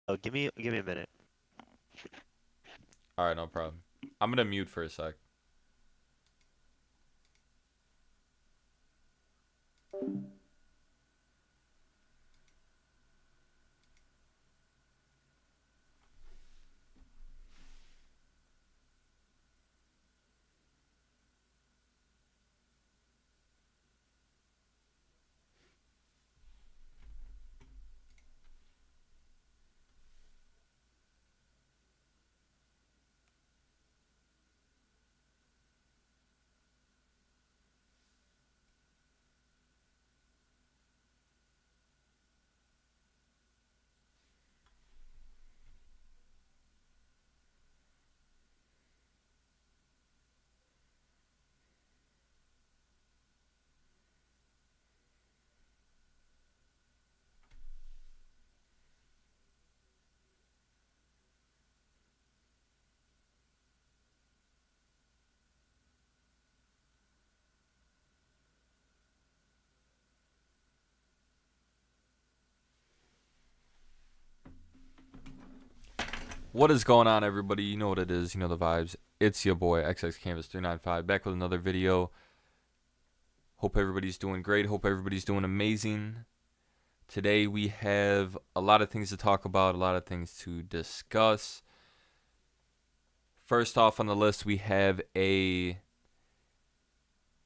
Oh, give me a minute. All right, no problem. I'm gonna mute for a sec. What is going on, everybody? You know what it is. You know the vibes. It's your boy XX Canvas 395 back with another video. Hope everybody's doing great. Hope everybody's doing amazing. Today we have a lot of things to talk about, a lot of things to discuss. First off on the list, we have a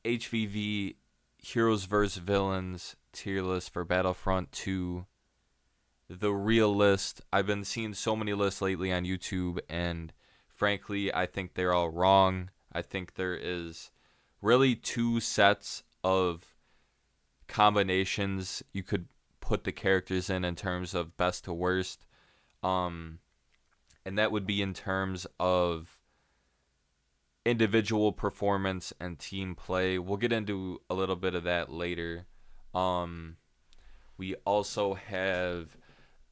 HVV Heroes vs. Villains tier list for Battlefront 2. The real list. I've been seeing so many lists lately on YouTube, and frankly, I think they're all wrong. I think there is really two sets of combinations you could put the characters in terms of best to worst. Um, and that would be in terms of individual performance and team play. We'll get into a little bit of that later. Um, we also have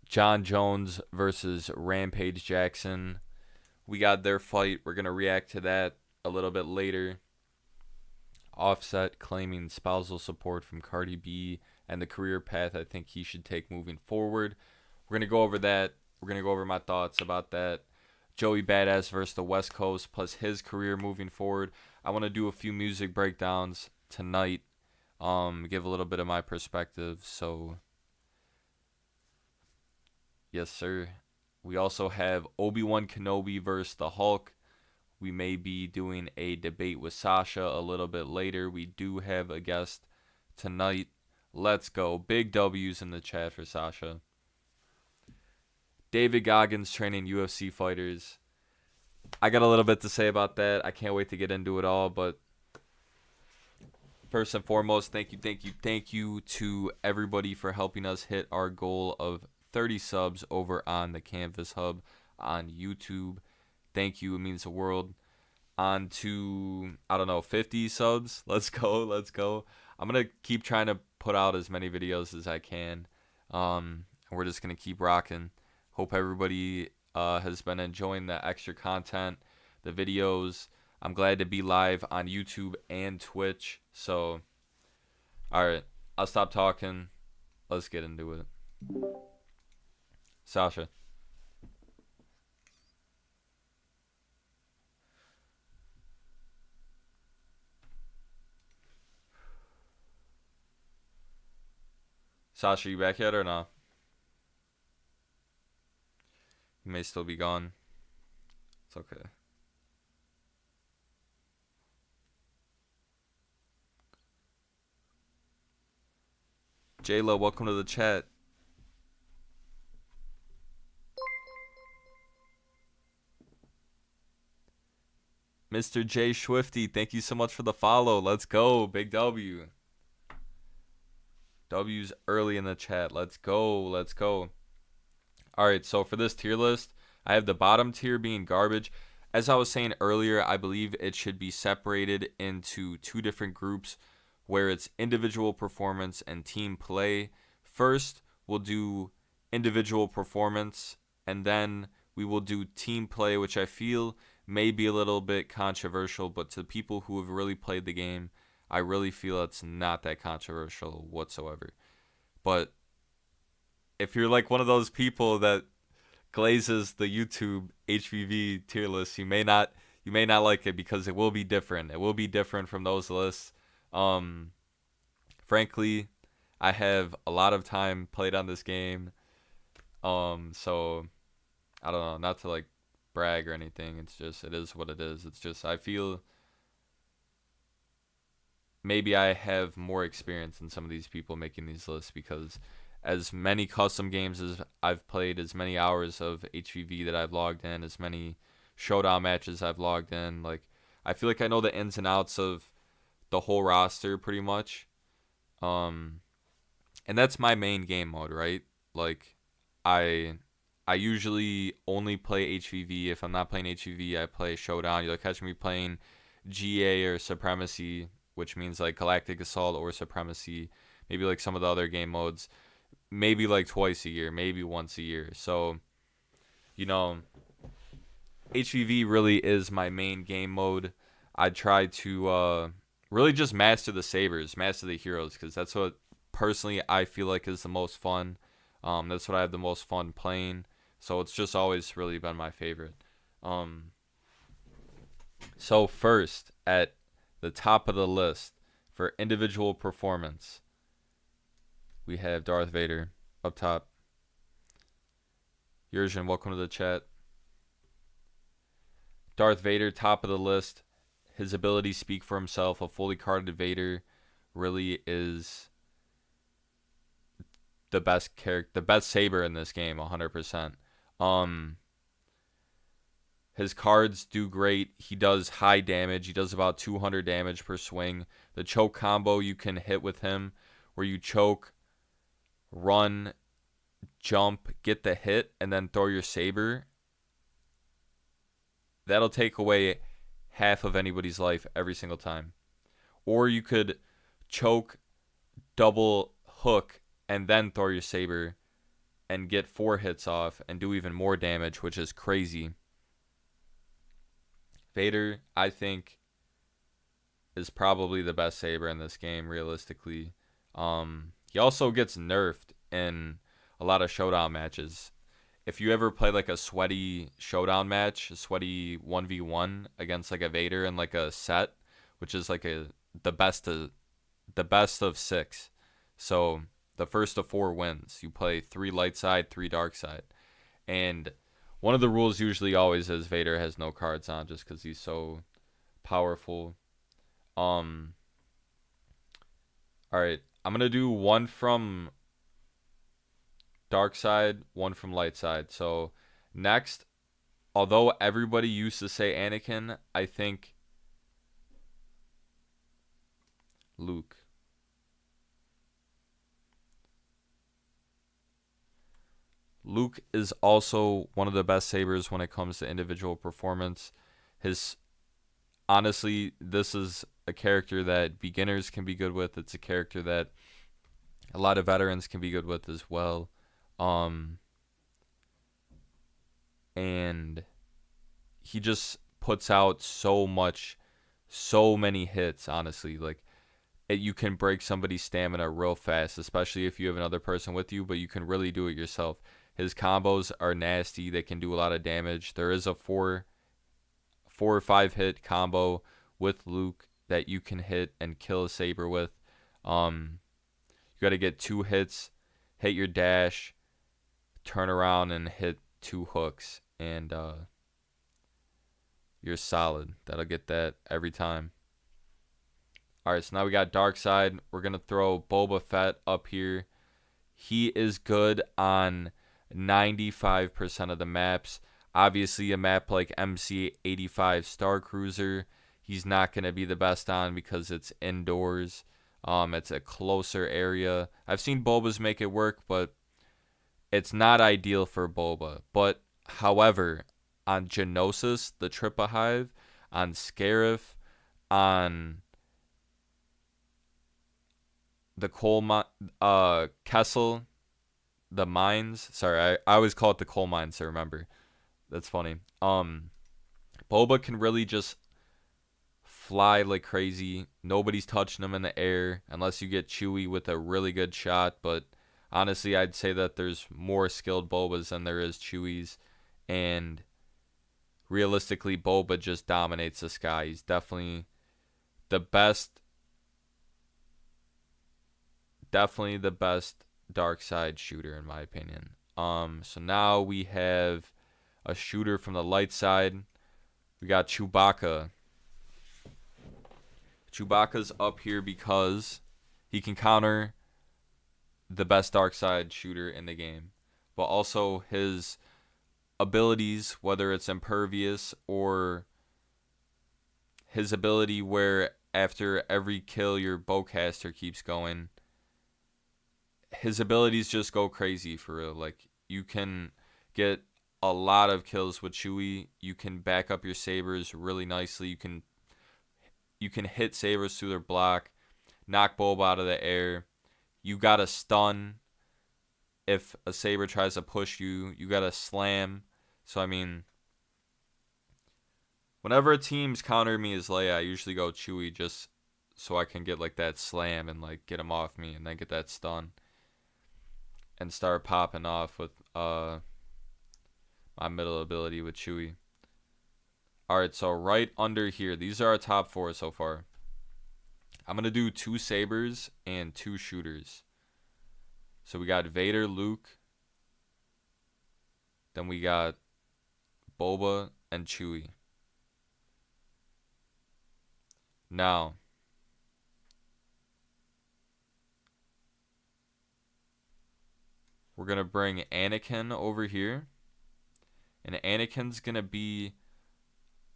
John Jones versus Rampage Jackson. We got their fight. We're going to react to that a little bit later. Offset claiming spousal support from Cardi B and the career path I think he should take moving forward. We're going to go over that. We're going to go over my thoughts about that. Joey Badass versus the West Coast plus his career moving forward. I want to do a few music breakdowns tonight. Give a little bit of my perspective. So, yes, sir. We also have Obi-Wan Kenobi versus the Hulk. We may be doing a debate with Sasha a little bit later. We do have a guest tonight. Let's go. Big W's in the chat for Sasha. David Goggins training UFC fighters. I got a little bit to say about that. I can't wait to get into it all. But first and foremost, thank you to everybody for helping us hit our goal of 30 subs over on the Canvas Hub on YouTube. Thank you. It means the world. On to, I don't know, 50 subs. Let's go. Let's go. I'm going to keep trying to put out as many videos as I can. We're just going to keep rocking. Hope everybody has been enjoying the extra content, the videos. I'm glad to be live on YouTube and Twitch. So, all right. I'll stop talking. Let's get into it. Sasha. Sasha, you back yet or not? You may still be gone. It's okay. Jayla, welcome to the chat. Mr. J Swifty, thank you so much for the follow. Let's go. Big W. W's early in the chat. Let's go. Let's go. All right, so for this tier list, I have the bottom tier being garbage. As I was saying earlier, I believe it should be separated into two different groups where it's individual performance and team play. First, we'll do individual performance, and then we will do team play, which I feel may be a little bit controversial, but to people who have really played the game, I really feel it's not that controversial whatsoever. But if you're like one of those people that glazes the YouTube HVV tier list, you may not like it because it will be different. It will be different from those lists. Um, Frankly, I have a lot of time played on this game. So I don't know, not to like brag or anything. It's just it is what it is. It's just I feel maybe I have more experience than some of these people making these lists because as many custom games as I've played, as many hours of HVV that I've logged in, as many showdown matches I've logged in, like I feel like I know the ins and outs of the whole roster pretty much. Um, and that's my main game mode, right? Like I I usually only play HVV. If I'm not playing HVV, I play Showdown. You'll catch me playing GA or Supremacy, which means like Galactic Assault or Supremacy. Maybe like some of the other game modes. Maybe like twice a year, maybe once a year. So, you know, HVV really is my main game mode. I try to really just master the sabers, master the heroes, because that's what personally I feel like is the most fun. That's what I have the most fun playing. So it's just always really been my favorite. Um, so first at the top of the list for individual performance, we have Darth Vader up top. Yurgen, welcome to the chat. Darth Vader, top of the list. His abilities speak for himself. A fully carded Vader really is the best character, the best saber in this game, 100%. His cards do great. He does high damage. He does about 200 damage per swing. The choke combo you can hit with him, where you choke, run, jump, get the hit, and then throw your saber. That'll take away half of anybody's life every single time. Or you could choke, double hook, and then throw your saber and get 4 hits off and do even more damage, which is crazy. Vader, I think, is probably the best saber in this game, realistically. He also gets nerfed in a lot of showdown matches. If you ever play like a sweaty showdown match, a sweaty 1v1 against like a Vader in like a set, which is like the best of 6. So the first of 4 wins. You play 3 light side, 3 dark side. And one of the rules usually always is Vader has no cards on just because he's so powerful. All right, I'm gonna do one from dark side, one from light side. So next, although everybody used to say Anakin, I think Luke. Luke is also one of the best sabers when it comes to individual performance. Honestly, this is a character that beginners can be good with. It's a character that a lot of veterans can be good with as well. And he just puts out so many hits, honestly. Like, you can break somebody's stamina real fast, especially if you have another person with you, but you can really do it yourself. His combos are nasty. They can do a lot of damage. There is a 4 or 5 hit combo with Luke that you can hit and kill a saber with. You got to get 2 hits, hit your dash, turn around and hit 2 hooks, and you're solid. That'll get that every time. Alright, so now we got dark side. We're going to throw Boba Fett up here. He is good on 95% of the maps. Obviously, a map like MC-85 Star Cruiser, he's not going to be the best on because it's indoors. It's a closer area. I've seen Bobas make it work, but it's not ideal for Boba. But, however, on Geonosis, the Trippa Hive, on Scarif, on the Kessel, the mines. Sorry, I always call it the coal mines, so remember. That's funny. Boba can really just fly like crazy. Nobody's touching him in the air unless you get Chewie with a really good shot, but Honestly, I'd say that there's more skilled Bobas than there is Chewies, and realistically, Boba just dominates the sky. He's definitely the best, dark side shooter in my opinion. So now we have a shooter from the light side. We got Chewbacca. Chewbacca's up here because he can counter the best dark side shooter in the game, but also his abilities, whether it's impervious or his ability where after every kill your bowcaster keeps going, his abilities just go crazy for real. Like, you can get a lot of kills with Chewie. You can back up your sabers really nicely. You can hit sabers through their block, knock Boba out of the air. You got to stun if a saber tries to push you. You got to slam. So I mean, whenever a team's countering me as Leia, I usually go Chewie just so I can get like that slam and like get him off me and then get that stun and start popping off with my middle ability with Chewie. Alright, so right under here, these are our top 4 so far. I'm going to do 2 sabers and 2 shooters. So we got Vader, Luke. Then we got Boba and Chewie. Now, we're going to bring Anakin over here. And Anakin's going to be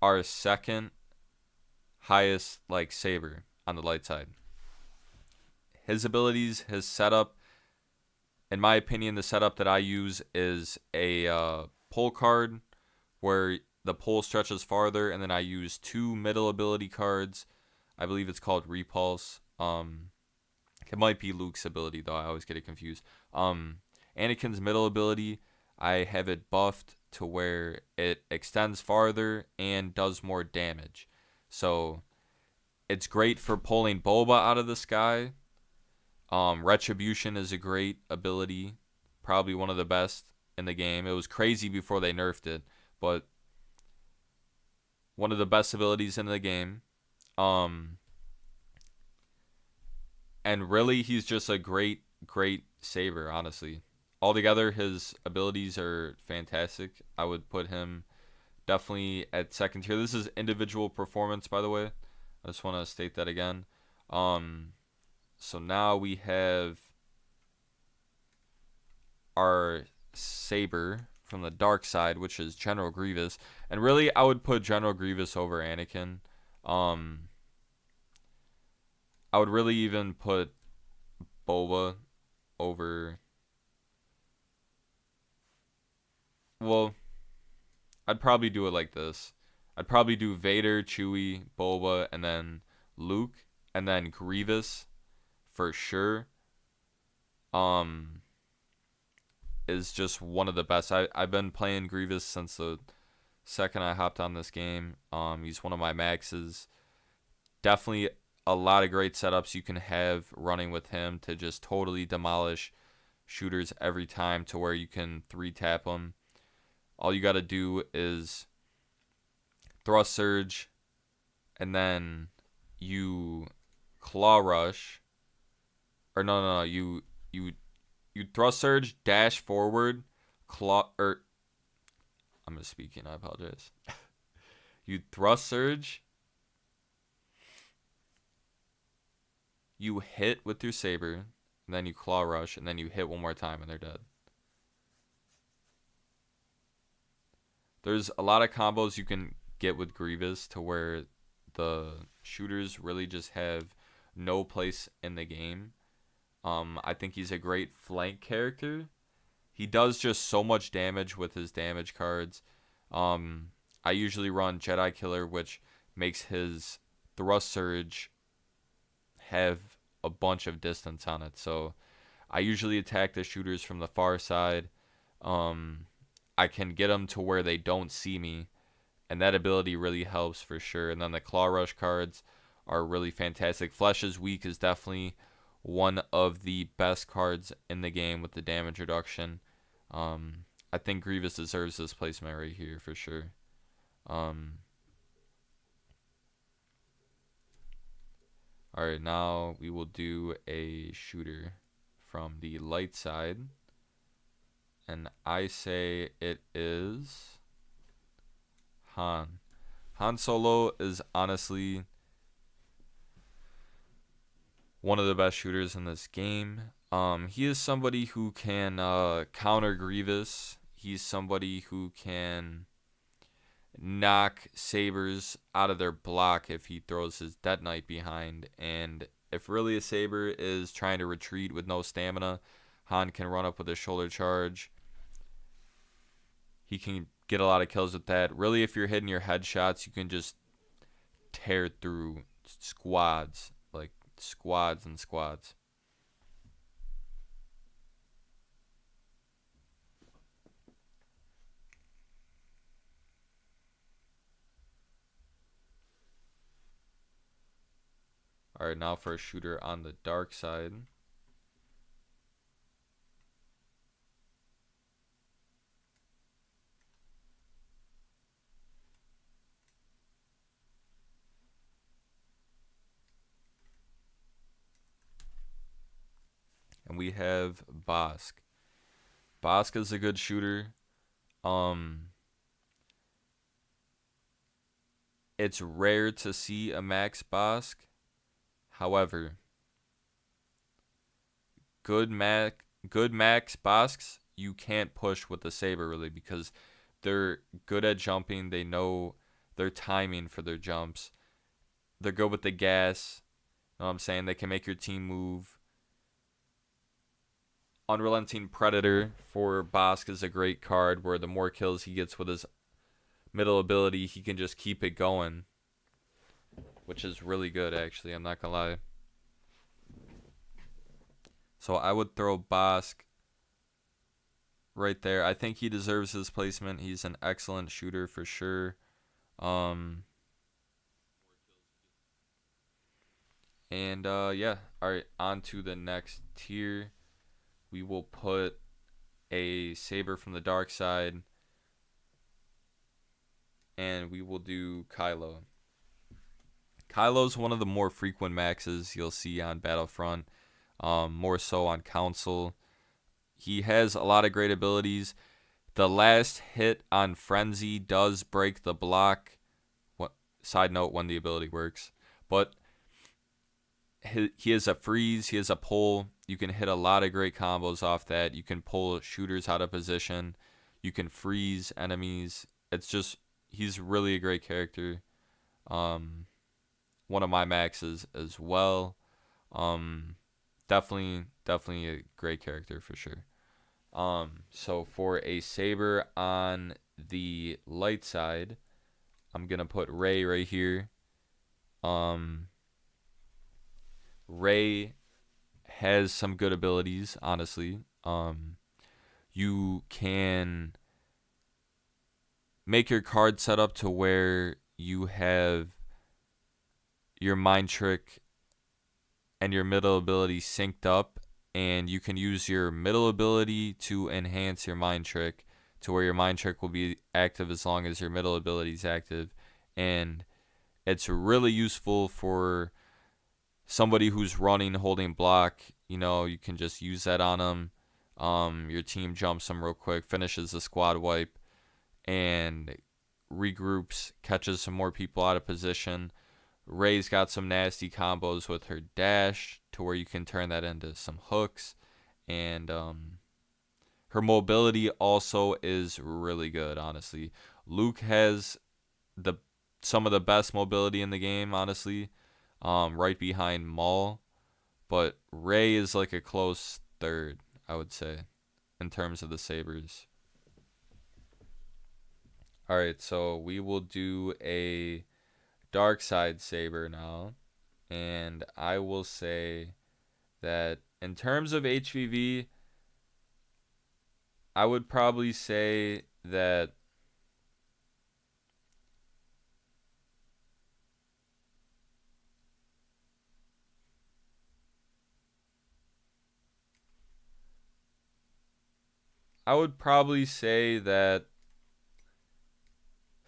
our second highest like saber on the light side. His abilities, his setup, in my opinion, the setup that I use is a pull card where the pull stretches farther, and then I use 2 middle ability cards. I believe it's called Repulse. It might be Luke's ability though. I always get it confused. Anakin's middle ability, I have it buffed to where it extends farther and does more damage. So it's great for pulling Boba out of the sky. Retribution is a great ability, probably one of the best in the game. It was crazy before they nerfed it, but one of the best abilities in the game. And really, he's just a great saber, honestly. Altogether, his abilities are fantastic. I would put him definitely at second tier. This is individual performance, by the way. I just want to state that again. So now we have our saber from the dark side, which is General Grievous. And really, I would put General Grievous over Anakin. I would really even put Boba over... Well, I'd probably do it like this. I'd probably do Vader, Chewie, Boba, and then Luke, and then Grievous for sure. Is just one of the best. I've been playing Grievous since the second I hopped on this game. He's one of my maxes. Definitely a lot of great setups you can have running with him to just totally demolish shooters every time to where you can 3-tap them. All you got to do is thrust surge, and then you claw rush. Or no, you thrust surge, dash forward, claw, or I'm misspeaking, I apologize. You thrust surge, you hit with your saber, and then you claw rush, and then you hit one more time and they're dead. There's a lot of combos you can get with Grievous to where the shooters really just have no place in the game. I think he's a great flank character. He does just so much damage with his damage cards. I usually run Jedi Killer, which makes his thrust surge have a bunch of distance on it. So I usually attack the shooters from the far side. I can get them to where they don't see me, and that ability really helps for sure. And then the Claw Rush cards are really fantastic. Flesh is Weak is definitely one of the best cards in the game with the damage reduction. I think Grievous deserves this placement right here for sure. Alright, now we will do a shooter from the light side. And I say it is Han. Han Solo is honestly one of the best shooters in this game. He is somebody who can counter Grievous. He's somebody who can knock sabers out of their block if he throws his Dead Knight behind. And if really a saber is trying to retreat with no stamina, Han can run up with a shoulder charge. He can get a lot of kills with that. Really, if you're hitting your headshots, you can just tear through squads, like squads and squads. Alright, now for a shooter on the dark side. And we have Bossk. Bossk is a good shooter. It's rare to see a max Bossk. However, good max Bosks you can't push with the saber really because they're good at jumping. They know their timing for their jumps. They're good with the gas. You know what I'm saying? They can make your team move. Unrelenting Predator for Bossk is a great card where the more kills he gets with his middle ability, he can just keep it going, which is really good actually, I'm not gonna lie. So I would throw Bossk right there. I think he deserves his placement. He's an excellent shooter for sure. Yeah, alright, on to the next tier. We will put a saber from the dark side, and we will do Kylo. Kylo's one of the more frequent maxes you'll see on Battlefront, more so on console. He has a lot of great abilities. The last hit on Frenzy does break the block. What side note when the ability works, but he has a freeze, he has a pull. You can hit a lot of great combos off that. You can pull shooters out of position. You can freeze enemies. It's just, he's really a great character. One of my maxes as well. Definitely a great character for sure. So for a saber on the light side, I'm gonna put Rey right here. Rey has some good abilities, honestly. You can make your card set up to where you have your mind trick and your middle ability synced up, and you can use your middle ability to enhance your mind trick to where your mind trick will be active as long as your middle ability is active. And it's really useful for somebody who's running, holding block. You know, you can just use that on them. Your team jumps them real quick, finishes the squad wipe, and regroups, catches some more people out of position. Rey's got some nasty combos with her dash to where you can turn that into some hooks. And her mobility also is really good, honestly. Luke has some of the best mobility in the game, honestly, right behind Maul. But Rey is like a close third, I would say, in terms of the sabers. Alright, so we will do a dark side saber now. And I will say that in terms of HVV, I would probably say that I would probably say that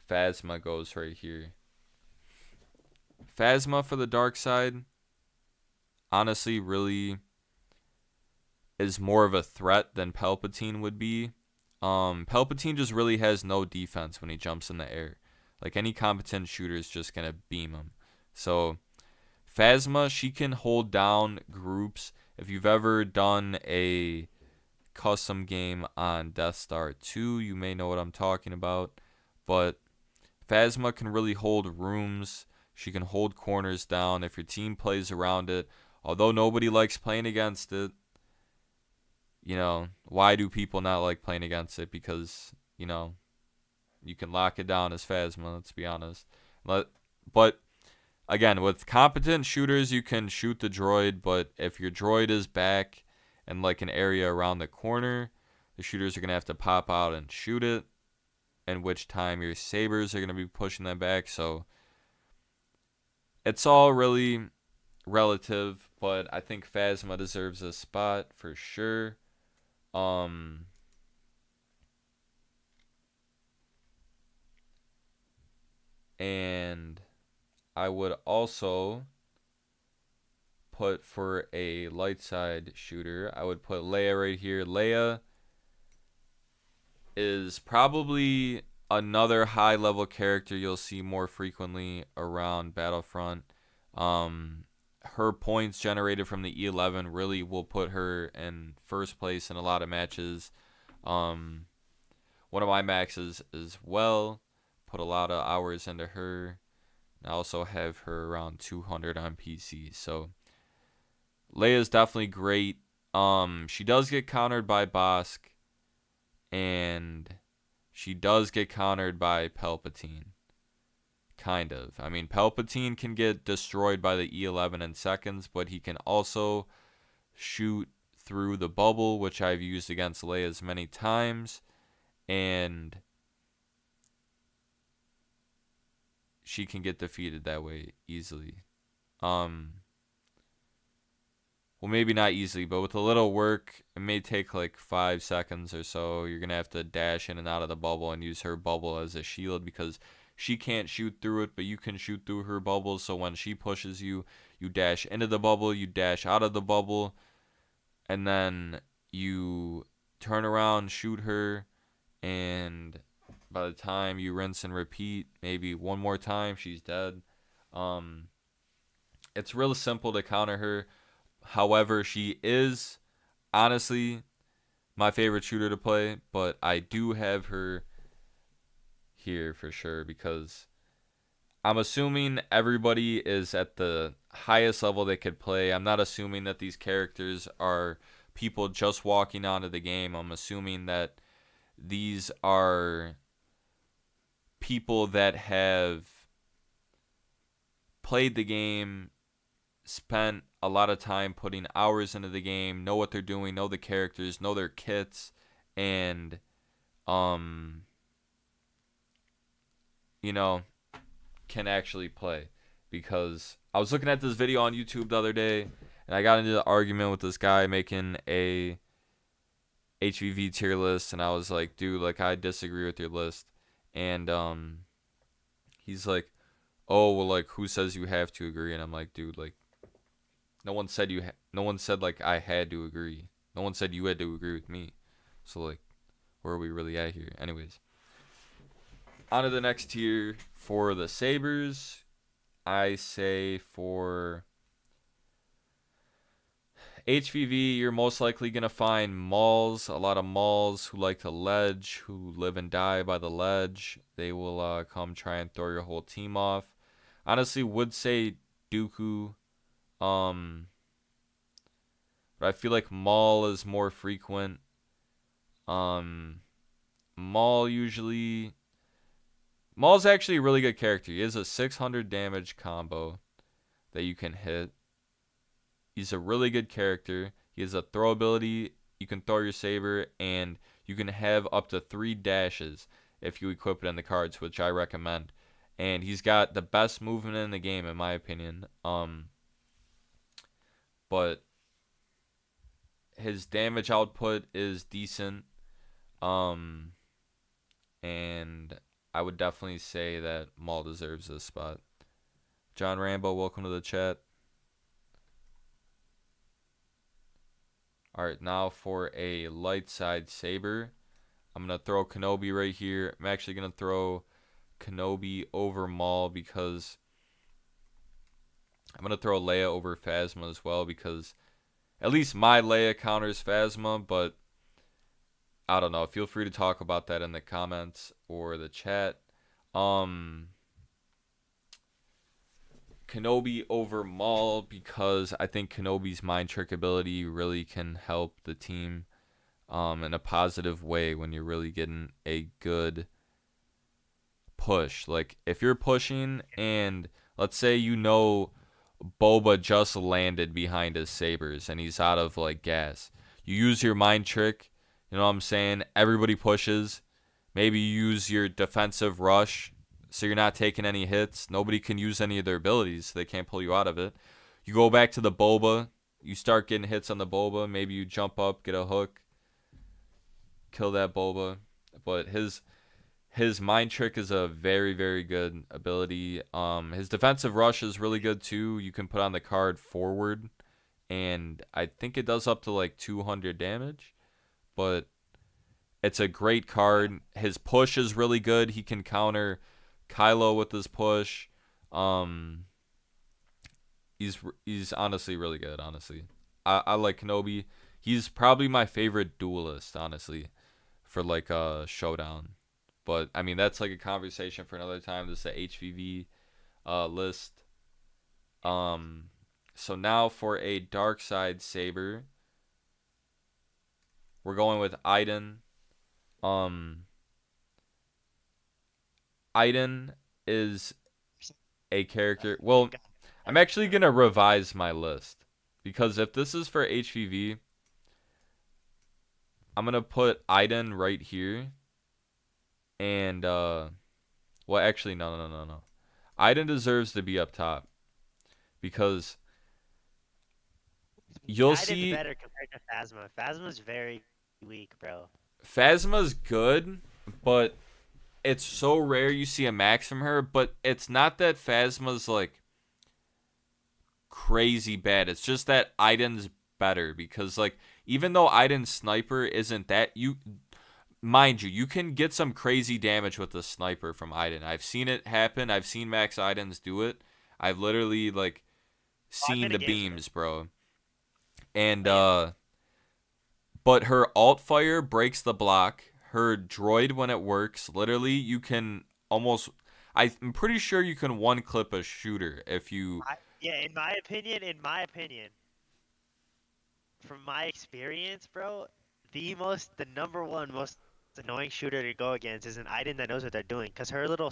Phasma goes right here. Phasma for the dark side, honestly, really is more of a threat than Palpatine would be. Palpatine just really has no defense when he jumps in the air. Like any competent shooter is just gonna beam him. So Phasma, she can hold down groups. If you've ever done a custom game on Death Star 2, you may know what I'm talking about. But Phasma can really hold rooms. She can hold corners down if your team plays around it. Although nobody likes playing against it, why do people not like playing against it? Because, you can lock it down as Phasma, let's be honest. But again, with competent shooters, you can shoot the droid, but if your droid is back in like an area around the corner, the shooters are going to have to pop out and shoot it, in which time your sabers are going to be pushing them back. So it's all really relative, but I think Phasma deserves a spot for sure. And I would also put for a light side shooter, I would put Leia right here. Leia is probably another high level character you'll see more frequently around Battlefront. Her points generated from the E11 really will put her in first place in a lot of matches. One of my maxes as well. Put a lot of hours into her. I also have her around 200 on PC. So Leia's definitely great. She does get countered by Bosk, and she does get countered by Palpatine. Kind of. I mean, Palpatine can get destroyed by the E11 in seconds, but he can also shoot through the bubble, which I've used against Leia's many times, and she can get defeated that way easily. Well, maybe not easily, but with a little work, it may take like 5 seconds or so. You're going to have to dash in and out of the bubble and use her bubble as a shield because she can't shoot through it, but you can shoot through her bubble. So when she pushes you, you dash into the bubble, you dash out of the bubble, and then you turn around, shoot her, and by the time you rinse and repeat, maybe one more time, she's dead. It's real simple to counter her. However, she is honestly my favorite shooter to play, but I do have her here for sure because I'm assuming everybody is at the highest level they could play. I'm not assuming that these characters are people just walking onto the game. I'm assuming that these are people that have played the game, spent a lot of time putting hours into the game, know what they're doing, know the characters, know their kits, and can actually play. Because I was looking at this video on YouTube the other day, and I got into the argument with this guy making a HVV tier list, and I was like, dude, like I disagree with your list. And he's like, oh, well, like who says you have to agree? And I'm like, dude, like no one said no one said like I had to agree. No one said you had to agree with me. So like, where are we really at here? Anyways, on to the next tier for the sabers. I say for HVV, you're most likely gonna find Mauls. A lot of Mauls who like to ledge, who live and die by the ledge. They will come try and throw your whole team off. Honestly, would say Dooku. But I feel like Maul is more frequent. Maul usually. Maul's actually a really good character. He has a 600 damage combo that you can hit. He's a really good character. He has a throw ability. You can throw your saber, and you can have up to 3 dashes if you equip it in the cards, which I recommend. And he's got the best movement in the game, in my opinion. But his damage output is decent. Um, and I would definitely say that Maul deserves this spot. John Rambo, welcome to the chat. All right, now for a light side saber. I'm going to throw Kenobi right here. I'm actually going to throw Kenobi over Maul because I'm going to throw Leia over Phasma as well because at least my Leia counters Phasma, but I don't know. Feel free to talk about that in the comments or the chat. Um, Kenobi over Maul because I think Kenobi's mind trick ability really can help the team in a positive way when you're really getting a good push. Like if you're pushing and let's say Boba just landed behind his sabers and he's out of like gas. You use your mind trick, you know what I'm saying? Everybody pushes. Maybe you use your defensive rush so you're not taking any hits. Nobody can use any of their abilities, so they can't pull you out of it. You go back to the Boba, you start getting hits on the Boba, maybe you jump up, get a hook, kill that Boba. But his mind trick is a very, very good ability. His defensive rush is really good too. You can put on the card forward, and I think it does up to like 200 damage. But it's a great card. His push is really good. He can counter Kylo with his push. Um, he's honestly really good. Honestly, I like Kenobi. He's probably my favorite duelist. Honestly, for like a showdown. But I mean that's like a conversation for another time. This is the HVV list. Um, so now for a dark side saber, we're going with Iden. Um, Iden is a character. Well, I'm actually gonna revise my list because if this is for HVV, I'm gonna put Iden right here. And well, actually, no. Iden deserves to be up top because you'll Iden's see better compared to Phasma. Phasma's very weak, bro. Phasma's good, but it's so rare you see a max from her. But it's not that Phasma's like crazy bad. It's just that Iden's better because like even though Iden's sniper isn't that you mind you, you can get some crazy damage with the sniper from Iden. I've seen it happen. I've seen Max Idens do it. I've literally like Oh, I've seen been in the games with her. beams, bro. And Oh yeah. but her alt fire breaks the block. Her droid when it works, literally you can almost I'm pretty sure you can one clip a shooter if you Yeah, in my opinion, from my experience, bro, the number one most annoying shooter to go against is an Iden that knows what they're doing. Cause her little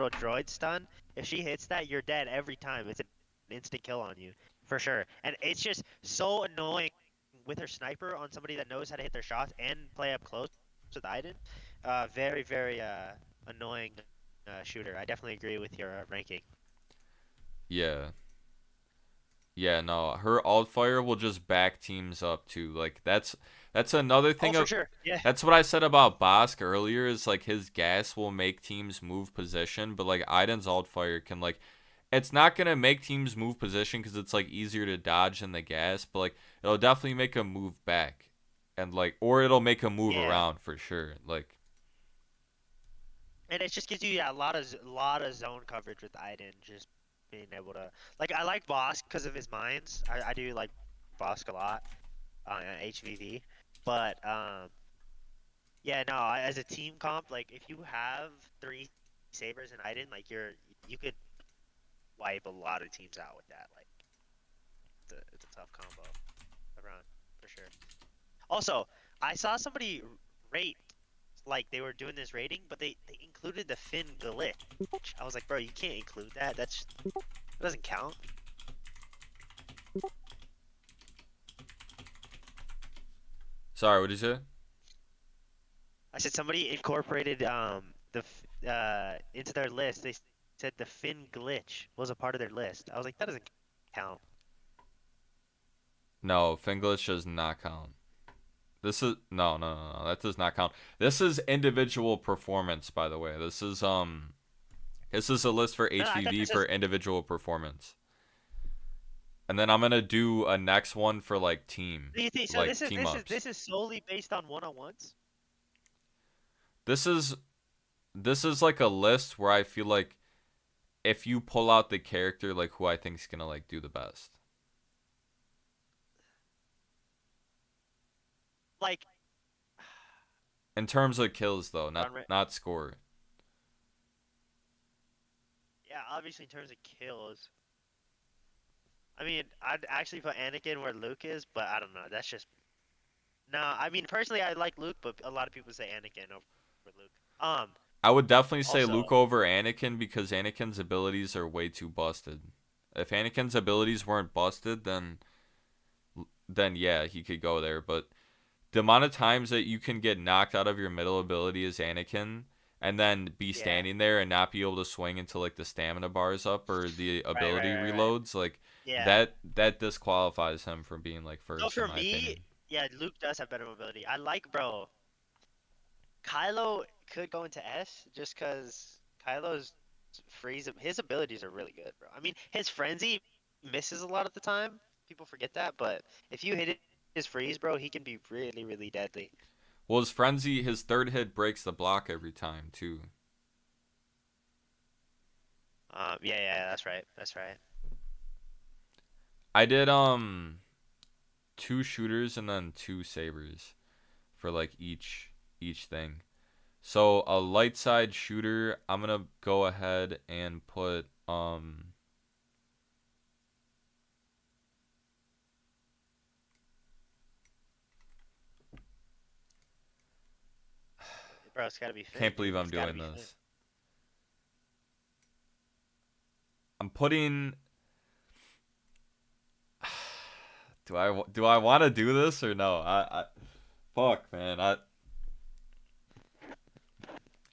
droid stun, if she hits that, you're dead every time. It's an instant kill on you, for sure. And it's just so annoying with her sniper on somebody that knows how to hit their shots and play up close with Iden. Very, very annoying shooter. I definitely agree with your ranking. yeah. Yeah, no. Her alt fire will just back teams up too. Like that's another Oh, thing for of sure. Yeah. that's what I said about Bosk earlier is like his gas will make teams move position, but like Iden's alt fire can like it's not gonna make teams move position because it's like easier to dodge than the gas, but like it'll definitely make them move back, and like or it'll make them move Yeah. around for sure. Like And it just gives you a lot of zone coverage with Iden, just being able to like I like Bosk because of his mines. I do like Bosk a lot on HVV, but yeah, no, as a team comp, like if you have three sabers and Iden, like you could wipe a lot of teams out with that. Like it's a tough combo around for sure. Also, I saw somebody rate like they were doing this rating, but they included the Finn glitch. I was like, bro, you can't include that. That doesn't count. sorry, what did you say? I said somebody incorporated into their list. They said the Finn glitch was a part of their list. I was like, that doesn't count. No, Finglish does not count. This is no. That does not count. This is individual performance, by the way. This is a list for No, I thought HVV this for is. individual performance. And then I'm gonna do a next one for Do you think so? like team ups. This is solely based on one-on-ones. This is this is like a list where I feel like if you pull out the character like who I think is gonna like do the best. Like In terms of kills though, run rate. not score. Yeah, obviously in terms of kills. I mean, I'd actually put Anakin where Luke is, but I don't know. That's just no. I mean, personally, I like Luke, but a lot of people say Anakin over Luke. I would definitely say Also, Luke over Anakin because Anakin's abilities are way too busted. If Anakin's abilities weren't busted, then yeah, he could go there. But the amount of times that you can get knocked out of your middle ability as Anakin and then be yeah, standing there and not be able to swing until like the stamina bar's up or the ability right. reloads, like Yeah. that disqualifies him from being like So first in for my me, opinion. yeah, Luke does have better mobility. I like, bro. Kylo could go into S just because Kylo's freeze. His abilities are really good, bro. I mean, his frenzy misses a lot of the time. People forget that, but if you hit his freeze, bro, he can be really, really deadly. Well, his frenzy, his third hit breaks the block every time too. Yeah, that's right. That's right. I did two shooters and then two sabers for like each thing. So a light side shooter, I'm gonna go ahead and put Bro, it's gotta be Finn, can't believe dude. I'm It's gotta doing be Finn. this. I'm putting do I want to do this or no? I fuck man.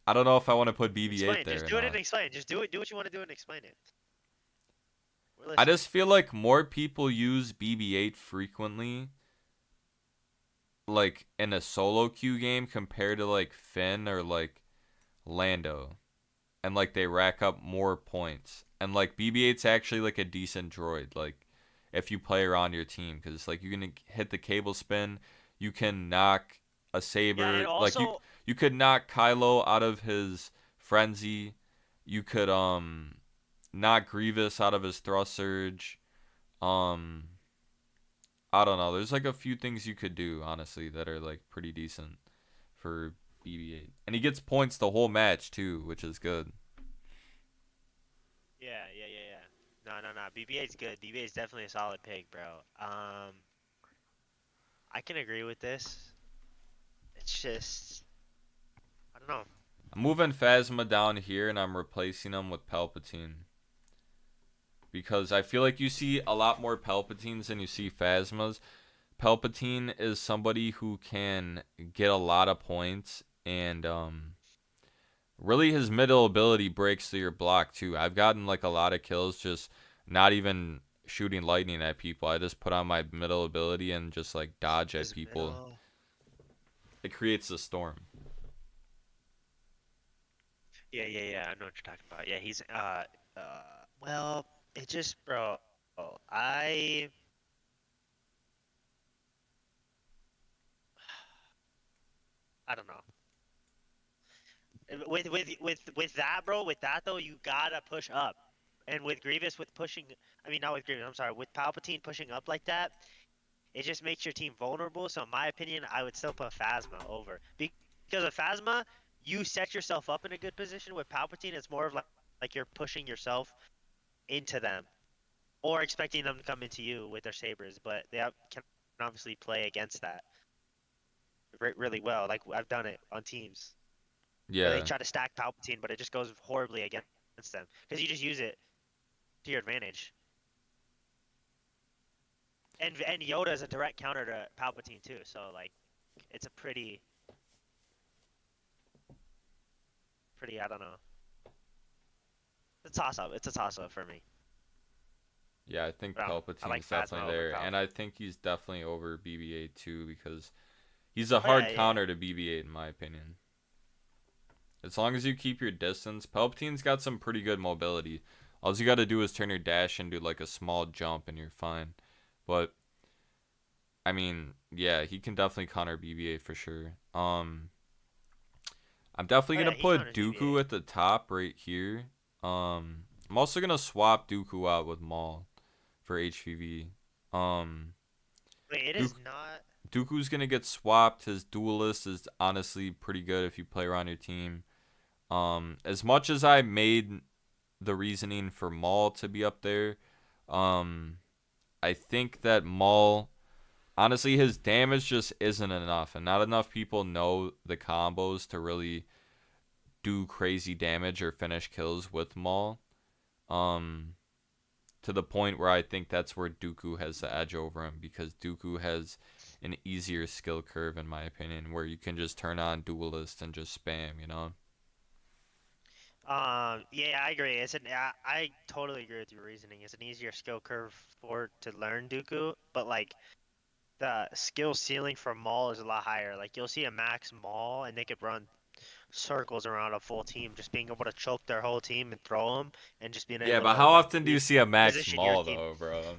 I don't know if I want to put BB-8 Explain. there Just or do it and not. explain. Just do it. Do what you want to do and explain it. We're I listening. just feel like more people use BB-8 frequently like in a solo queue game compared to like Finn or like Lando. And like they rack up more points. And like BB-8's actually like a decent droid. Like if you play around your team, because like you can hit the cable spin, you can knock a Yeah, and saber. Like also, you could knock Kylo out of his frenzy. You could knock Grievous out of his thrust surge. Um, I don't know. There's like a few things you could do honestly that are like pretty decent for BB-8, and he gets points the whole match too, which is good. yeah. No. BB-8's good. BB-8's definitely a solid pick, bro. I can agree with this. It's just, I don't know. I'm moving Phasma down here and I'm replacing him with Palpatine. Because I feel like you see a lot more Palpatines than you see Phasmas. Palpatine is somebody who can get a lot of points and really his middle ability breaks through your block too. I've gotten like a lot of kills just not even shooting lightning at people. I just put on my middle ability and just like dodge at His people. middle. It creates a storm. Yeah. I know what you're talking about. Yeah, he's uh. Well, it just, bro. I I don't know. With that, bro. With that though, you gotta push up. And with Grievous, with pushing, I mean not with Grievous. I'm sorry. With Palpatine pushing up like that, it just makes your team vulnerable. So in my opinion, I would still put Phasma over because with Phasma, you set yourself up in a good position. With Palpatine, it's more of like you're pushing yourself into them or expecting them to come into you with their sabers. But can obviously play against that really well. Like I've done it on teams where they Yeah. try to stack Palpatine, but it just goes horribly against them because you just use it to your advantage. And Yoda is a direct counter to Palpatine too, so like it's a pretty I don't know. It's a toss up. It's a toss up for me. Yeah, I think But I don't know. I like Palpatine's Phasma definitely over there, and I Palpatine. think he's definitely over BB-8 too because He's a Oh yeah, hard yeah. counter to BB-8 in my opinion. As long as you keep your distance, Palpatine's got some pretty good mobility. All you got to do is turn your dash into like a small jump and you're fine. But I mean, yeah, he can definitely counter BB-8 for sure. I'm definitely Oh gonna yeah, he put counters Dooku BB-8. at the top right here. I'm also gonna swap Dooku out with Maul for HVV. Um, Wait, it is Dooku, not. Dooku's gonna get swapped. His duelist is honestly pretty good if you play around your team. As much as I made the reasoning for Maul to be up there, um, I think that Maul, honestly, his damage just isn't enough, and not enough people know the combos to really do crazy damage or finish kills with Maul. Um, to the point where I think that's where Dooku has the edge over him because Dooku has an easier skill curve in my opinion, where you can just turn on Duelist and just spam, you know. Yeah, I agree. I totally agree with your reasoning. It's an easier skill curve for to learn Dooku, but like the skill ceiling for Maul is a lot higher. Like you'll see a max Maul, and they could run circles around a full team, just being able to choke their whole team and throw them, and just being Yeah, able but to how like often do you see a Max position your Maul team. though, bro?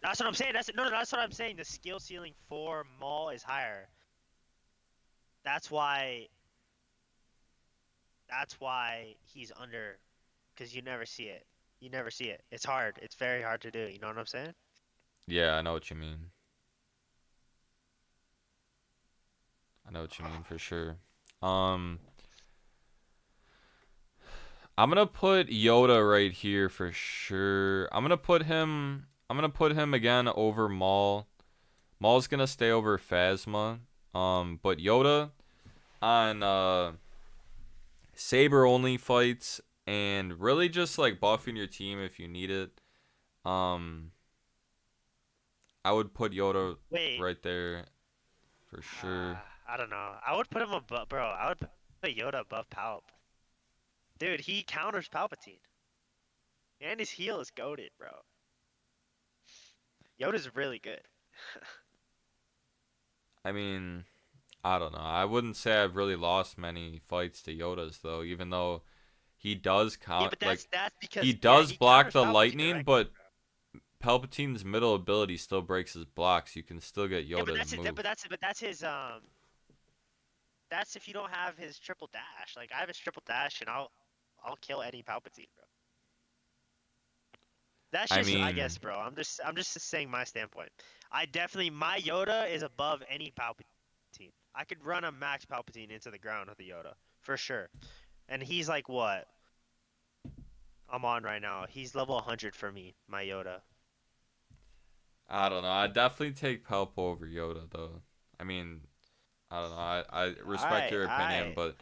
That's what I'm saying. That's what I'm saying. The skill ceiling for Maul is higher. That's why. That's why he's under, because you never see it. You never see it. It's hard. It's very hard to do. You know what I'm saying? Yeah, I know what you mean. I know what you mean for sure. Um, I'm gonna put Yoda right here for sure. I'm gonna put him. I'm gonna put him again over Maul. Maul's gonna stay over Phasma. But Yoda on saber only fights and really just like buffing your team if you need it. Um, I would put Yoda Wait, right there for sure. I don't know. I would put him above, bro. I would put Yoda above Palp. Dude, he counters Palpatine, and his heal is goaded, bro. Yoda's really good. I mean, I don't know. I wouldn't say I've really lost many fights to Yoda's though, even though he does Yeah, count but like that's he because yeah, does he block counters the Palpatine lightning, directly, but bro. Palpatine's middle ability still breaks his blocks. You can still get Yeah, but Yoda to that's it. move. But that's his That's if you don't have his triple dash. Like I have his triple dash, and I'll kill any Palpatine, bro. That's I just, I guess, mean, bro. I'm just saying my standpoint. I definitely my Yoda is above any Palpatine. I could run a max Palpatine into the ground with a Yoda for sure. And he's like what I'm on right now. He's level 100 for me, my Yoda. I don't know. I definitely take Palp over Yoda though. I mean, I don't know. I respect your opinion, I. but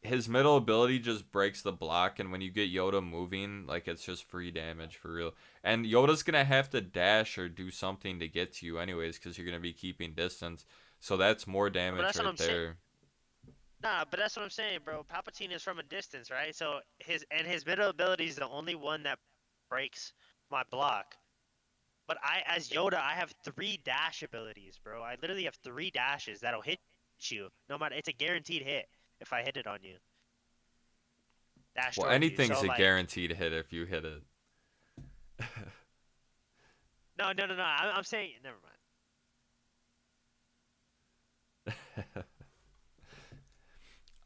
his middle ability just breaks the block, and when you get Yoda moving, like it's just free damage for real. And Yoda's gonna have to dash or do something to get to you anyways, because you're gonna be keeping distance. So that's more But damage that's what right I'm saying. there. Nah, but that's what I'm saying, bro. Palpatine is from a distance, right? So his middle ability is the only one that breaks my block. But as Yoda, I have 3 dash abilities, bro. I literally have 3 dashes that'll hit you. No matter, it's a guaranteed hit if I hit it on you. Dash Well, towards you. anything's So a like, guaranteed hit if you hit it. no, no, no, no. I'm saying, never mind.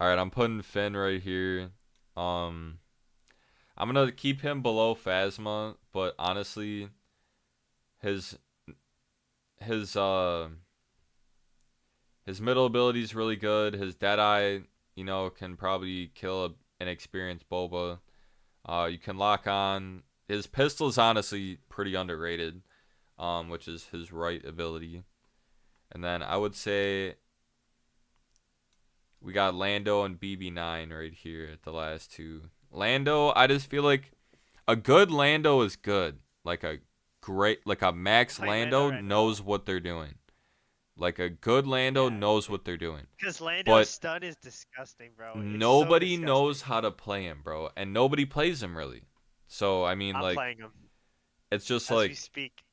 All right, I'm putting Finn right here. Um, I'm gonna keep him below Phasma, but honestly, his his uh his middle ability is really good. His Deadeye, can probably kill an experienced Boba. You can lock on. His pistol is honestly pretty underrated, which is his right ability. And then I would say we got Lando and BB9 right here at the last two. Lando, I just feel like a good Lando is good. Like a I'm Max playing Lando Lando right now. knows what they're doing. Like a good Lando Yeah. knows what they're doing. Because Lando's But stun is disgusting, bro. It's so nobody disgusting. knows how to play him, bro, and nobody plays him really. So I mean, I'm like, playing him it's just as we like speak.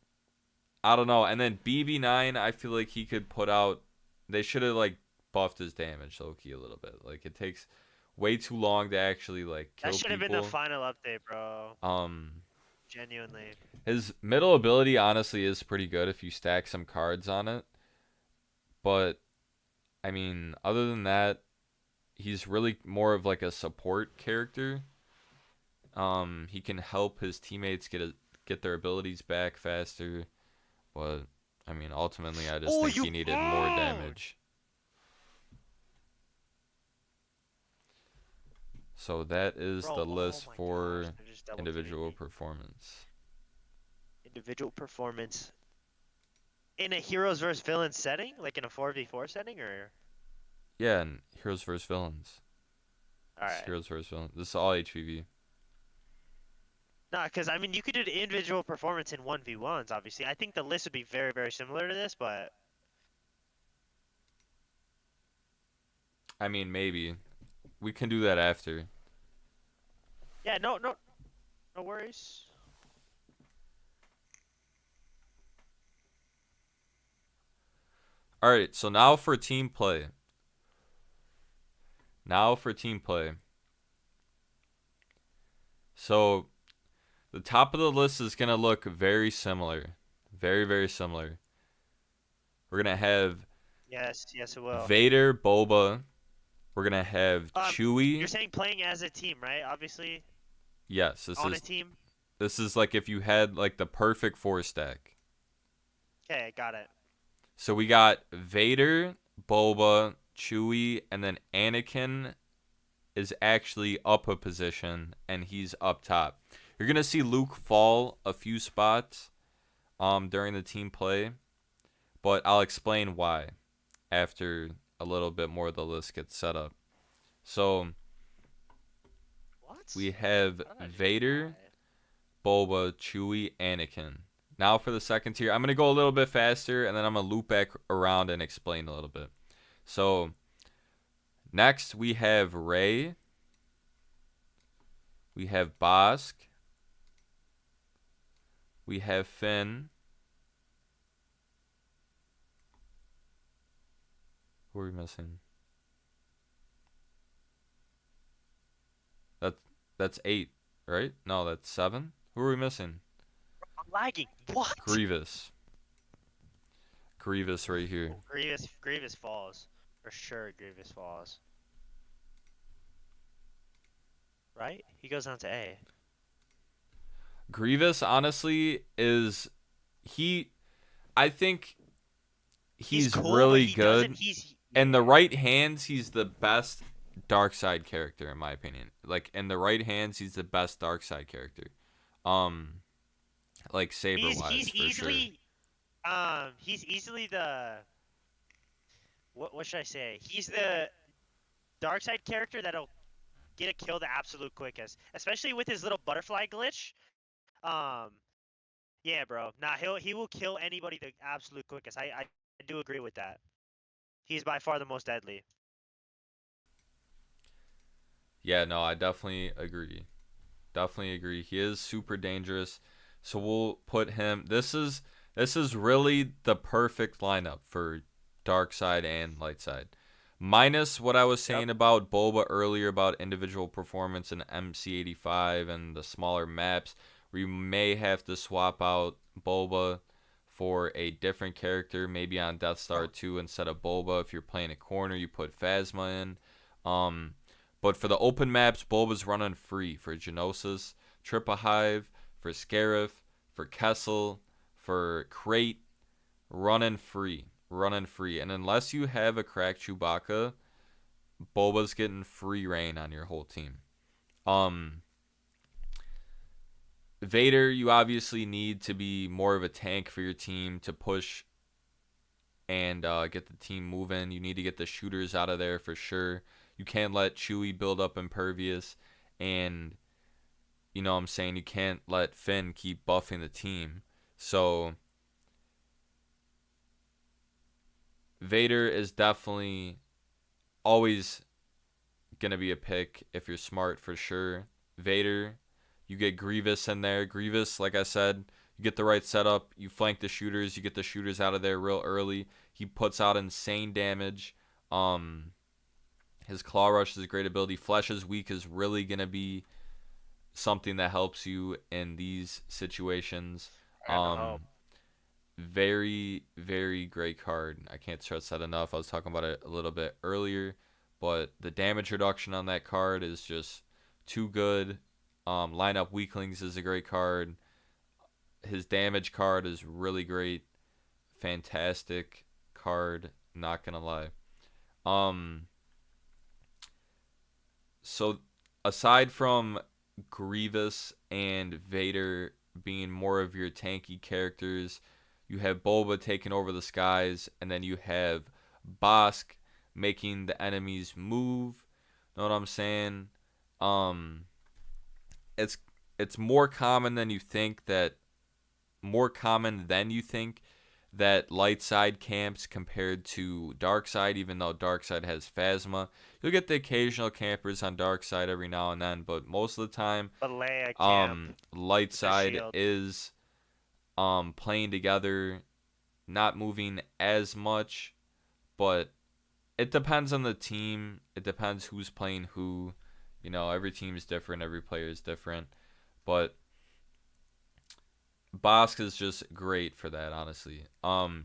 I don't know. And then BB9, I feel like he could put out they should have like buffed his damage low key a little bit. Like it takes way too long to actually like That kill should have been the people. final update, bro. Um, Genuinely. his middle ability honestly is pretty good if you stack some cards on it. But I mean, other than that, he's really more of like a support character. He can help his teammates get their abilities back faster, but I mean, ultimately, I just Oh, think you. he needed more Oh! damage. So that is Bro, the oh list my gosh. for They're just double teaming individual me. performance. Individual performance. In a heroes versus villains setting? Like in a 4v4 setting, or? Yeah, and heroes versus villains. It's Alright. heroes versus villains. This is all HVV. Nah, because I mean, you could do the individual performance in 1v1s, obviously. I think the list would be very, very similar to this, but. I mean, maybe we can do that after. Yeah, no worries. All right, so now for team play. Now for team play. So the top of the list is going to look very similar. Very, very similar. We're going to have Yes, yes, it will. Vader, Boba. We're going to have You're Chewie. saying playing as a team, right? Obviously, Yes, on a team. this is like if you had like the perfect four stack. Okay, got it. So we got Vader, Boba, Chewie, and then Anakin is actually up a position and he's up top. You're going to see Luke fall a few spots during the team play, but I'll explain why after a little bit more of the list gets set up. So What? we have How did I just Vader, die? Boba, Chewie, Anakin. Now for the second tier, I'm going to go a little bit faster and then I'm going to loop back around and explain a little bit. So next we have Rey, we have Bosk, we have Finn. Who are we missing? That's that's 8, right? No, that's 7. Who are we missing? I'm lagging. What? Grievous. Grievous right here. Oh, Grievous falls. For sure, Grievous falls. Right? He goes on to A. Grievous honestly is he I think He's he's cool, but really he doesn't. good. He's In the yeah. right hands, he's the best dark side character in my opinion. Like in the right hands, he's the best dark side character. Um like saber wise He's for sure. easily the what should I say? He's the dark side character that'll get a kill the absolute quickest, especially with his little butterfly glitch. Um, yeah, bro. Nah, he will kill anybody the absolute quickest. I do agree with that. He's by far the most deadly. Yeah, no, I definitely agree. Definitely agree. He is super dangerous. So we'll put him. This is really the perfect lineup for dark side and light side. Minus what I was Yep. saying about Boba earlier about individual performance in MC85 and the smaller maps. We may have to swap out Boba for a different character, maybe on Death Star 2 instead of Boba. If you're playing a corner, you put Phasma in. Um, but for the open maps, Bulba's running free for Genosis, Trippa Hive, for Scarif, for Kessel, for Crate, running free. Running free. And unless you have a cracked Chewbacca, Bulba's getting free reign on your whole team. Um Vader, you obviously need to be more of a tank for your team to push and get the team moving. You need to get the shooters out of there for sure. You can't let Chewie build up impervious, and you know what I'm saying, you can't let Finn keep buffing the team. So Vader is definitely always gonna be a pick if you're smart for sure. Vader, you get Grievous in there. Grievous, like I said, you get the right setup, you flank the shooters, you get the shooters out of there real early. He puts out insane damage. Um, his claw rush is a great ability. Flesh's weak is really gonna be something that helps you in these situations. I hope. Um, very, very great card. I can't stress that enough. I was talking about it a little bit earlier, but the damage reduction on that card is just too good. Lineup Weaklings is a great card. His damage card is really great. Fantastic card. Not gonna lie. Um, so aside from Grievous and Vader being more of your tanky characters, you have Boba taking over the skies, and then you have Bosk making the enemies move. Know what I'm saying? Um, it's it's more common than you think that light side camps compared to dark side, even though dark side has Phasma. You'll get the occasional campers on dark side every now and then, but most of the time, But Leia camp light with the side shield. is playing together, not moving as much, but it depends on the team. It depends who's playing who. You know, every team is different, every player is different, but Bosk is just great for that, honestly.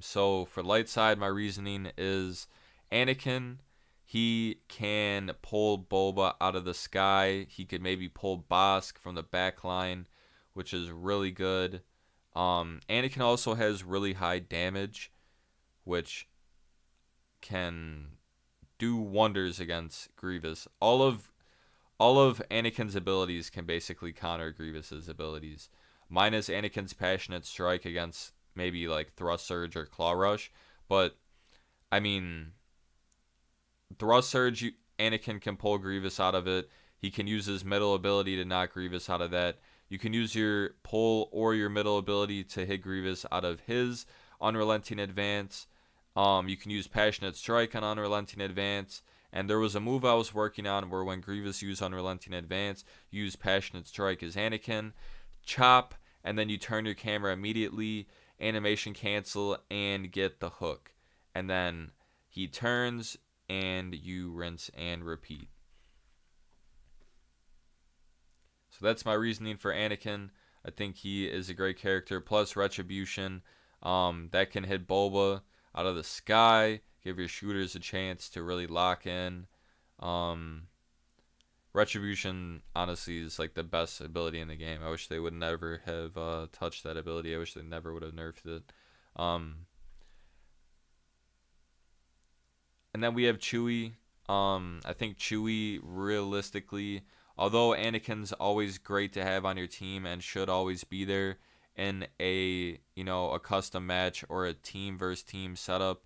So for light side, my reasoning is Anakin. He can pull Boba out of the sky. He could maybe pull Bosk from the back line, which is really good. Anakin also has really high damage, which can do wonders against Grievous. All of Anakin's abilities can basically counter Grievous's abilities, minus Anakin's passionate strike against maybe like thrust surge or claw rush. But I mean, thrust surge, Anakin can pull Grievous out of it. He can use his middle ability to knock Grievous out of that. You can use your pull or your middle ability to hit Grievous out of his unrelenting advance. You can use passionate strike on unrelenting advance. And there was a move I was working on where when Grievous used unrelenting advance, you use passionate strike as Anakin, chop, and then you turn your camera immediately, animation cancel, and get the hook. And then he turns, and you rinse and repeat. So that's my reasoning for Anakin. I think he is a great character. Plus Retribution, that can hit Boba out of the sky, give your shooters a chance to really lock in. Um, Retribution, honestly, is like the best ability in the game. I wish they would never have touched that ability. I wish they never would have nerfed it. Um, and then we have Chewie. I think Chewie, realistically, although Anakin's always great to have on your team and should always be there in a custom match or a team versus team setup,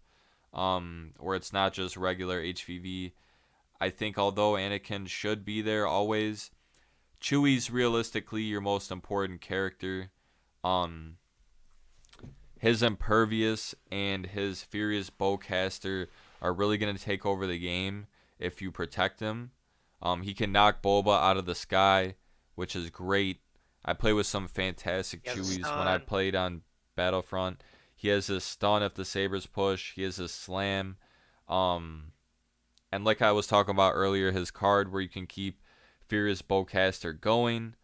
where it's not just regular HVV. I think although Anakin should be there always, Chewie's realistically your most important character. Um, his Impervious and his Furious Bowcaster are really going to take over the game if you protect him. He can knock Boba out of the sky, which is great. I play with some fantastic He has a Chewies when I stun. played on Battlefront. He has his stun if the sabers push. He has his slam. Um, and like I was talking about earlier, his card where you can keep Furious Bowcaster going.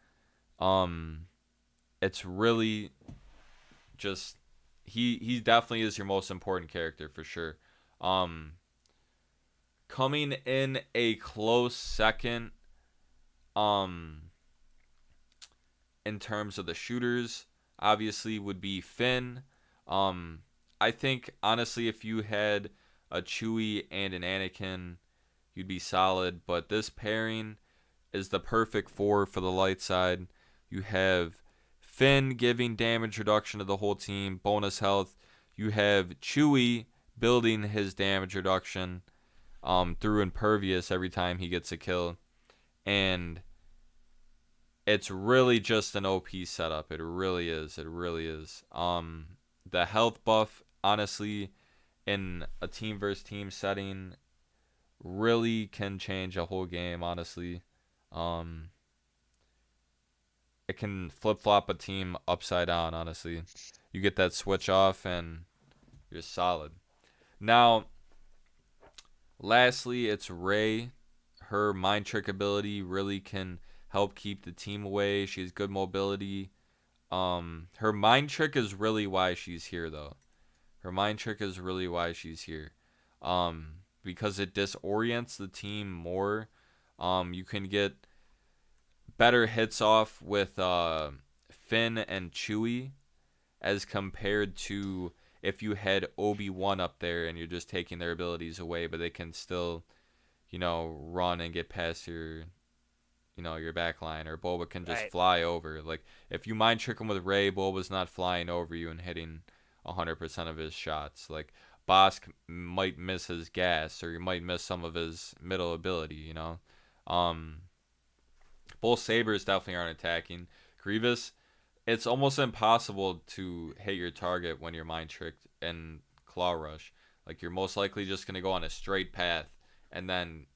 Um, it's really just he definitely is your most important character for sure. Um, coming in a close second, um, in terms of the shooters, obviously would be Finn. Um, I think honestly, if you had a Chewie and an Anakin, you'd be solid. But this pairing is the perfect four for the light side. You have Finn giving damage reduction to the whole team, bonus health. You have Chewie building his damage reduction through Impervious every time he gets a kill. And it's really just an OP setup. It really is. It really is. The health buff, honestly, in a team versus team setting, really can change a whole game. Honestly, um, it can flip flop a team upside down. Honestly, you get that switch off and you're solid. Now, lastly, it's Ray. Her mind trick ability really can help keep the team away. She has good mobility. Her mind trick is really why she's here, though. Her mind trick is really why she's here. Because it disorients the team more. You can get better hits off with Finn and Chewie as compared to if you had Obi-Wan up there and you're just taking their abilities away, but they can still, run and get past your back line, or Boba can just Right. fly over. Like, if you mind trick him with Rey, Boba's not flying over you and hitting 100% of his shots. Like, Bosk might miss his gas, or he might miss some of his middle ability. Um, both sabers definitely aren't attacking. Grievous, it's almost impossible to hit your target when you're mind tricked and claw rush. Like, you're most likely just gonna go on a straight path and then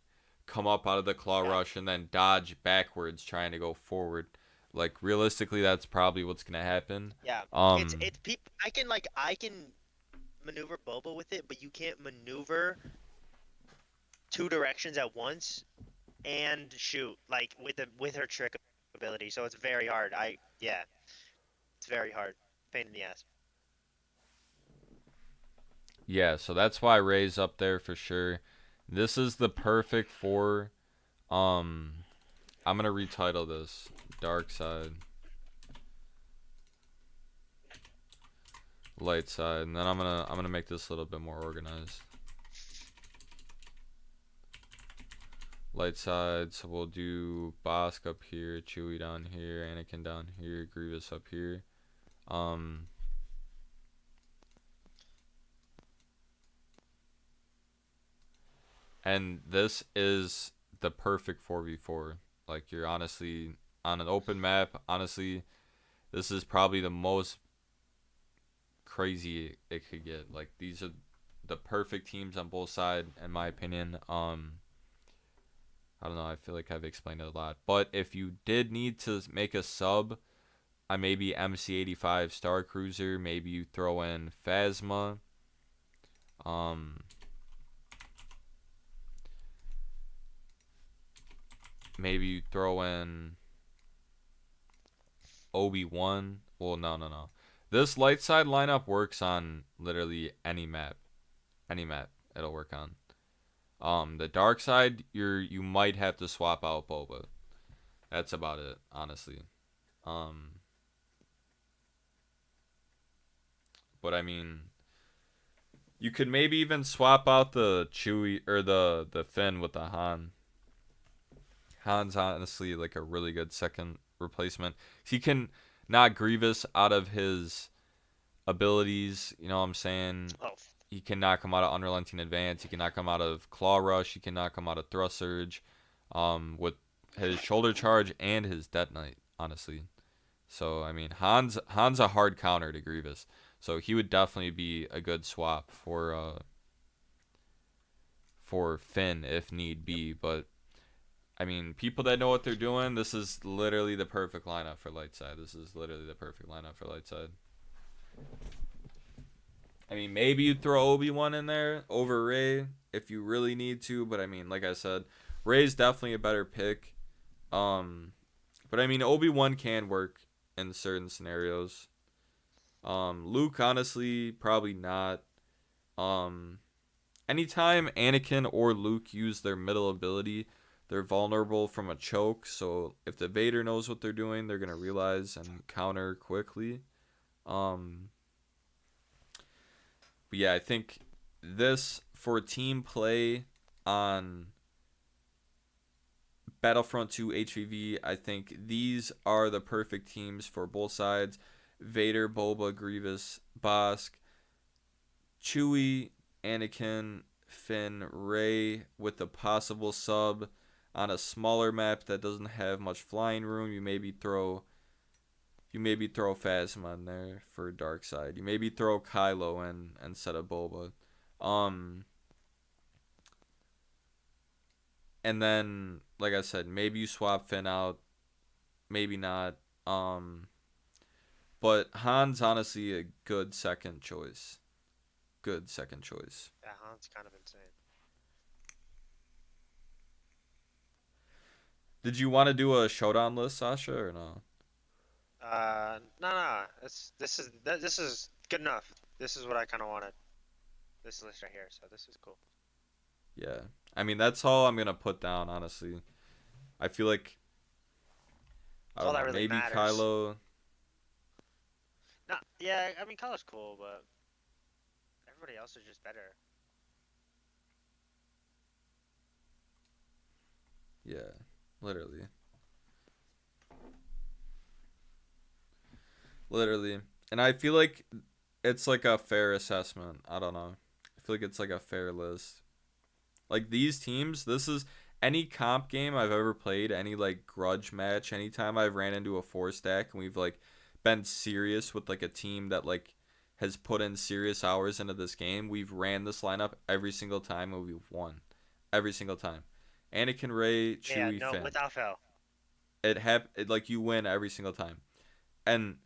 come up out of the claw Yeah. rush and then dodge backwards trying to go forward. Like, realistically, that's probably what's gonna happen. Yeah. It's people. I can maneuver Boba with it, but you can't maneuver two directions at once and shoot like with her trick ability. So it's very hard. Yeah, it's very hard. Pain in the ass. Yeah, so that's why Ray's up there for sure. This is the perfect for. Um, I'm gonna retitle this Dark Side, Light Side, and then I'm gonna make this a little bit more organized. Light Side, so we'll do Bosk up here, Chewie down here, Anakin down here, Grievous up here. Um, and this is the perfect 4v4. Like, you're honestly on an open map. Honestly, this is probably the most crazy it could get. Like, these are the perfect teams on both sides, in my opinion. I don't know. I feel like I've explained it a lot. But if you did need to make a sub, I maybe MC-85 Star Cruiser. Maybe you throw in Phasma. Um, maybe you throw in Obi-Wan. Well, no, no, no. This light side lineup works on literally any map. Any map it'll work on. The dark side, you might have to swap out Boba. That's about it, honestly. Um, but I mean, you could maybe even swap out the Chewie or the Finn with the Han. Han's honestly like a really good second replacement. He can knock Grievous out of his abilities. You know what I'm saying? Oh, He can knock him out of Unrelenting Advance. He can knock him out of Claw Rush. He can knock him out of Thrust Surge, with his Shoulder Charge and his Detonite. Honestly, so I mean, Han's a hard counter to Grievous, so he would definitely be a good swap for Finn if need be. But I mean, people that know what they're doing, this is literally the perfect lineup for light side. This is literally the perfect lineup for light side. I mean, maybe you throw Obi-Wan in there over Rey if you really need to, but I mean, like I said, Rey's definitely a better pick. But I mean, Obi-Wan can work in certain scenarios. Luke, honestly, probably not. Anytime Anakin or Luke use their middle ability, they're vulnerable from a choke. So if the Vader knows what they're doing, they're gonna realize and counter quickly. Um, but yeah, I think this for team play on Battlefront 2 HVV, I think these are the perfect teams for both sides. Vader, Boba, Grievous, Bosk, Chewie, Anakin, Finn, Rey, with the possible sub on a smaller map that doesn't have much flying room. You maybe throw Phasma in there for dark side. You maybe throw Kylo in instead of Boba. And then, like I said, maybe you swap Finn out, maybe not. But Han's honestly a good second choice. good second choice. Yeah, Han's kind of insane. Did you want to do a showdown list, Sasha, or no? No, no. This is good enough. This is what I kind of wanted. This list right here. So this is cool. Yeah. I mean, that's all I'm gonna put down. Honestly, I feel like I That's don't all that know. really Maybe matters. Kylo. No, yeah. I mean, color's cool, but everybody else is just better. Yeah, literally, literally. And I feel like it's like a fair assessment. I don't know. I feel like it's like a fair list. Like these teams, this is any comp game I've ever played, any like grudge match, anytime I've ran into a four stack and we've like been serious with like a team that like has put in serious hours into this game, we've ran this lineup every single time and we've won. Every single time. Anakin, Ray, Yeah, Chewie, no, Finn. without fail. It like you win every single time. And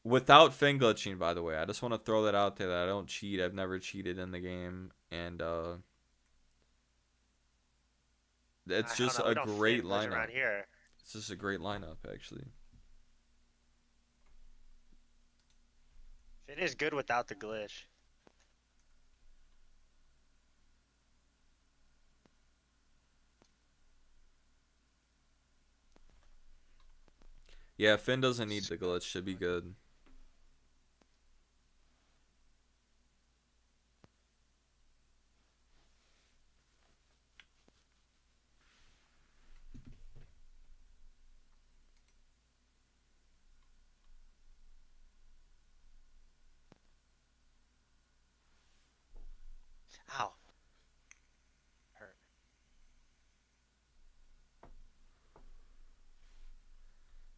without Finn glitching, by the way, I just want to throw that out there that I don't cheat. I've never cheated in the game, and it's I don't just know. a We don't great fit glitch lineup. around here. It's just a great lineup, actually. Finn is good without the glitch. Yeah, Finn doesn't need the glitch to be good. Ow. Hurt.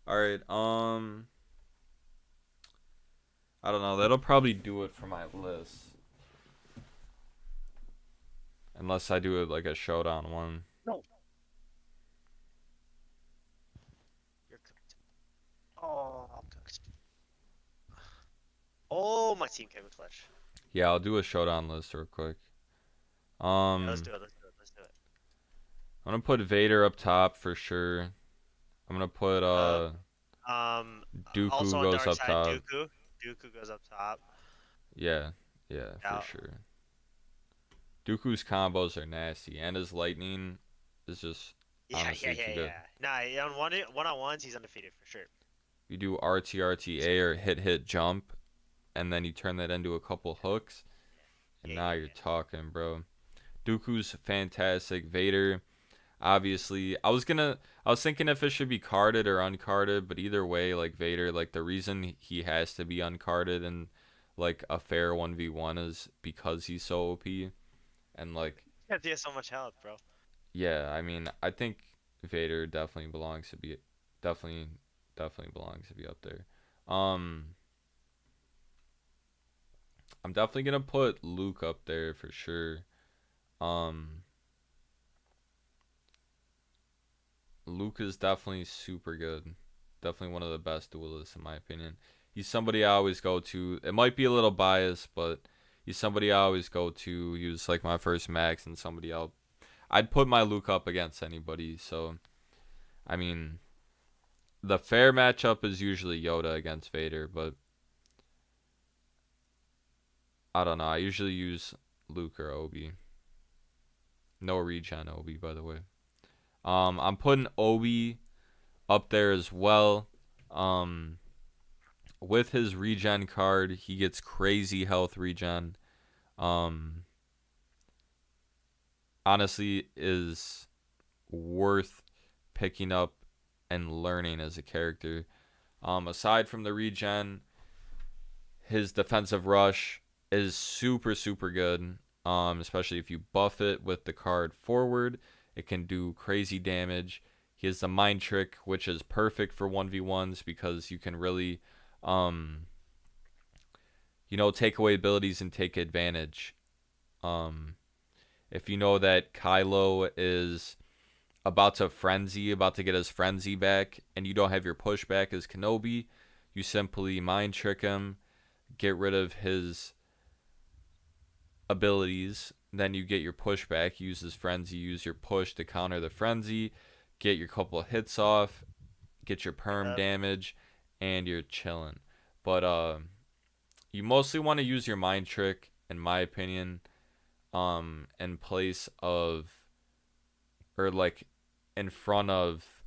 All right, I don't know. That'll probably do it for my list, unless I do it like a showdown one. No. You're cooked. Oh, I'm cooked. Oh, my team came in clutch. Yeah, I'll do a showdown list real quick. Yeah, let's Um, do it. Let's do it. Let's do it. I'm gonna put Vader up top for sure. I'm gonna put Uh, um, Also Dooku on goes dark up side, top. Dooku. Dooku goes up top. Yeah, yeah, for Yeah, sure. Dooku's combos are nasty, and his lightning is just yeah, yeah, honestly yeah, too good. yeah. Nah, on one on ones, he's undefeated for sure. You do RTRTA or hit jump, and then you turn that into a couple hooks, and Yeah, now yeah, you're yeah. talking, bro. Dooku's fantastic. Vader, obviously, I was thinking if it should be carded or uncarded, but either way, like Vader, like the reason he has to be uncarded and like a fair 1v1 is because he's so OP. And like, Yeah, he has so much health, bro. yeah, I mean, I think Vader definitely definitely belongs to be up there. Um, I'm definitely gonna put Luke up there for sure. Um, Luke is definitely super good. Definitely one of the best duelists in my opinion. He's somebody I always go to. It might be a little biased, but he's somebody I always go to. He was like my first max and somebody I'd put my Luke up against anybody. So I mean, the fair matchup is usually Yoda against Vader, but I don't know. I usually use Luke or Obi. No regen Obi, by the way. I'm putting Obi up there as well. Um, with his regen card, he gets crazy health regen. Um, honestly, is worth picking up and learning as a character. Aside from the regen, his defensive rush is super good. Especially if you buff it with the card forward, it can do crazy damage. He has the mind trick, which is perfect for 1v1s because you can really, um, take away abilities and take advantage. Um, if you know that Kylo is about to get his frenzy back, and you don't have your pushback as Kenobi, you simply mind trick him, get rid of his abilities. Then you get your pushback, use his frenzy, use your push to counter the frenzy, get your couple of hits off, get your perm Yep. damage, and you're chilling. But you mostly want to use your mind trick, in my opinion, in place of, or like in front of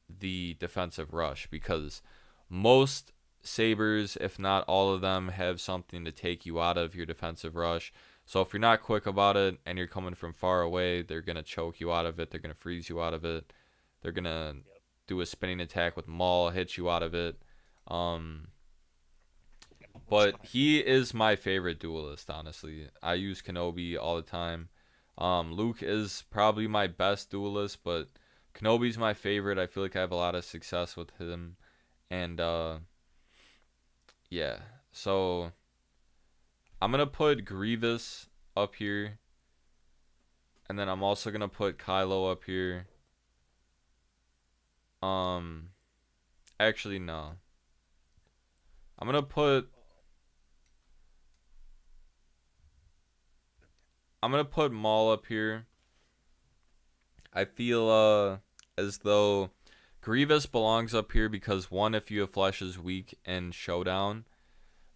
the defensive rush, because most sabers, if not all of them, have something to take you out of your defensive rush. So if you're not quick about it and you're coming from far away, they're going to choke you out of it. They're going to freeze you out of it. They're going to Yep. do a spinning attack with Maul, hit you out of it. Um, but Smart. he is my favorite duelist, honestly. I use Kenobi all the time. Luke is probably my best duelist, but Kenobi's my favorite. I feel like I have a lot of success with him. And yeah. So I'm going to put Grievous up here. And then I'm also going to put Kylo up here. Um actually no. I'm going to put Maul up here. I feel as though Grievous belongs up here because one, if you have Flesh's weak in Showdown,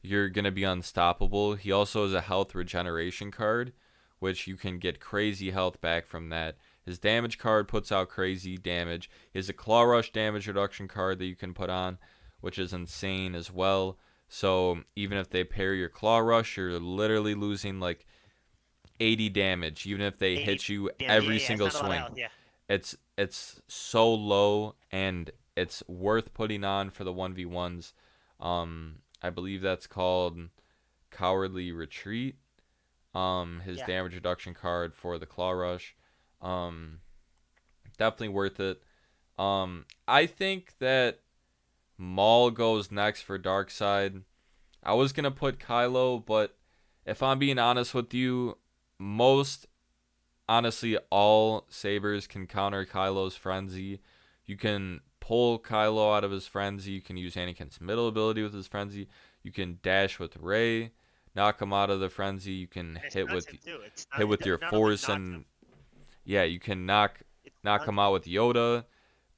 you're gonna be unstoppable. He also has a health regeneration card, which you can get crazy health back from that. His damage card puts out crazy damage. He has a Claw Rush damage reduction card that you can put on, which is insane as well. So even if they pair your Claw Rush, you're literally losing like 80 damage, even if they 80 hit you damage. Yeah, every yeah, it's single not a lot of swing. health. Yeah. It's so low, and it's worth putting on for the 1v1s. I believe that's called Cowardly Retreat. His Yeah. damage reduction card for the Claw Rush. Um, Definitely worth it. I think that Maul goes next for Dark Side. I was gonna put Kylo, but if I'm being honest with you, most honestly, all sabers can counter Kylo's frenzy. You can pull Kylo out of his frenzy. You can use Anakin's middle ability with his frenzy. You can dash with Rey, knock him out of the frenzy. You can And it's hit nuts with him too. It's not. your It not only force, knocks him. and yeah, you can knock It knock stuns him him. out with Yoda.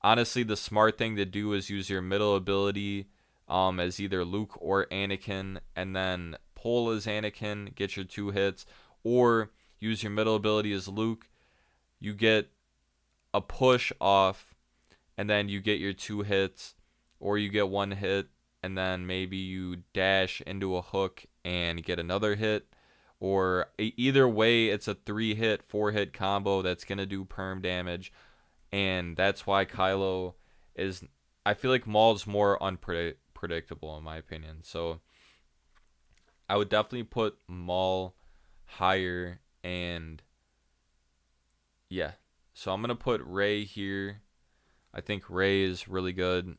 Honestly, the smart thing to do is use your middle ability as either Luke or Anakin, and then pull as Anakin, get your 2 hits, or use your middle ability as Luke. You get a push off, and then you get your 2 hits, or you get 1 hit, and then maybe you dash into a hook and get another hit. Or either way, it's a 3-hit, 4-hit combo that's going to do perm damage. And that's why Kylo is. I feel like Maul's more unpredictable, in my opinion. So I would definitely put Maul higher. And yeah. So I'm going to put Rey here. I think Rey is really good.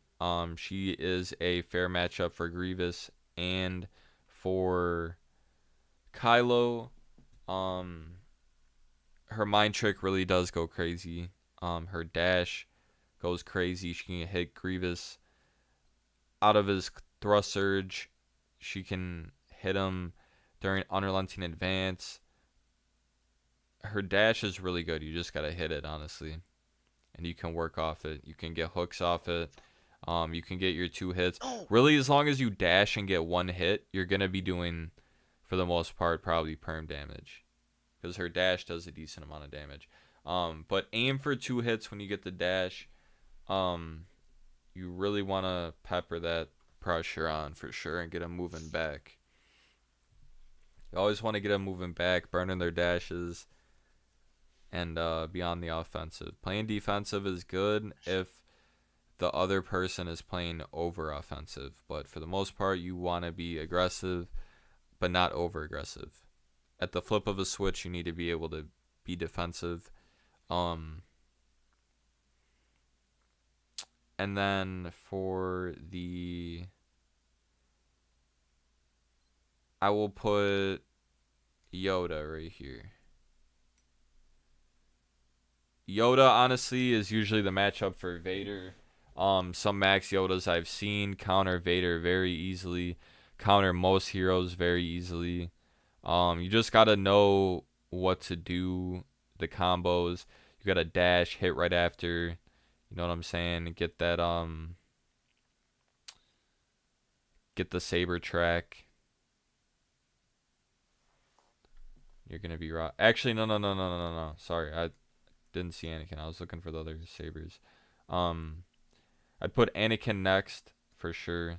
She is a fair matchup for Grievous and for Kylo. Um, Her mind trick really does go crazy. Her dash goes crazy. She can hit Grievous out of his thrust surge. She can hit him during unrelenting advance. Her dash is really good. You just gotta hit it, honestly, and you can work off it. You can get hooks off it. You can get your 2 hits. Oh, Really, as long as you dash and get 1 hit, you're gonna be doing, for the most part, probably perm damage, because her dash does a decent amount of damage. But aim for 2 hits when you get the dash. You really want to pepper that pressure on for sure and get them moving back. You always want to get them moving back, burning their dashes, and be on the offensive. Playing defensive is good if the other person is playing over offensive, but for the most part, you want to be aggressive, but not over aggressive. At the flip of a switch, you need to be able to be defensive. Um, and then for the, I will put Yoda right here. Yoda, honestly, is usually the matchup for Vader. Some max Yodas I've seen counter Vader very easily, counter most heroes very easily. You just gotta know what to do, the combos. You gotta dash, hit right after. You know what I'm saying? Get the saber track. You're gonna be right. Actually, no. Sorry, I didn't see Anakin. I was looking for the other sabers. Um, I'd put Anakin next for sure.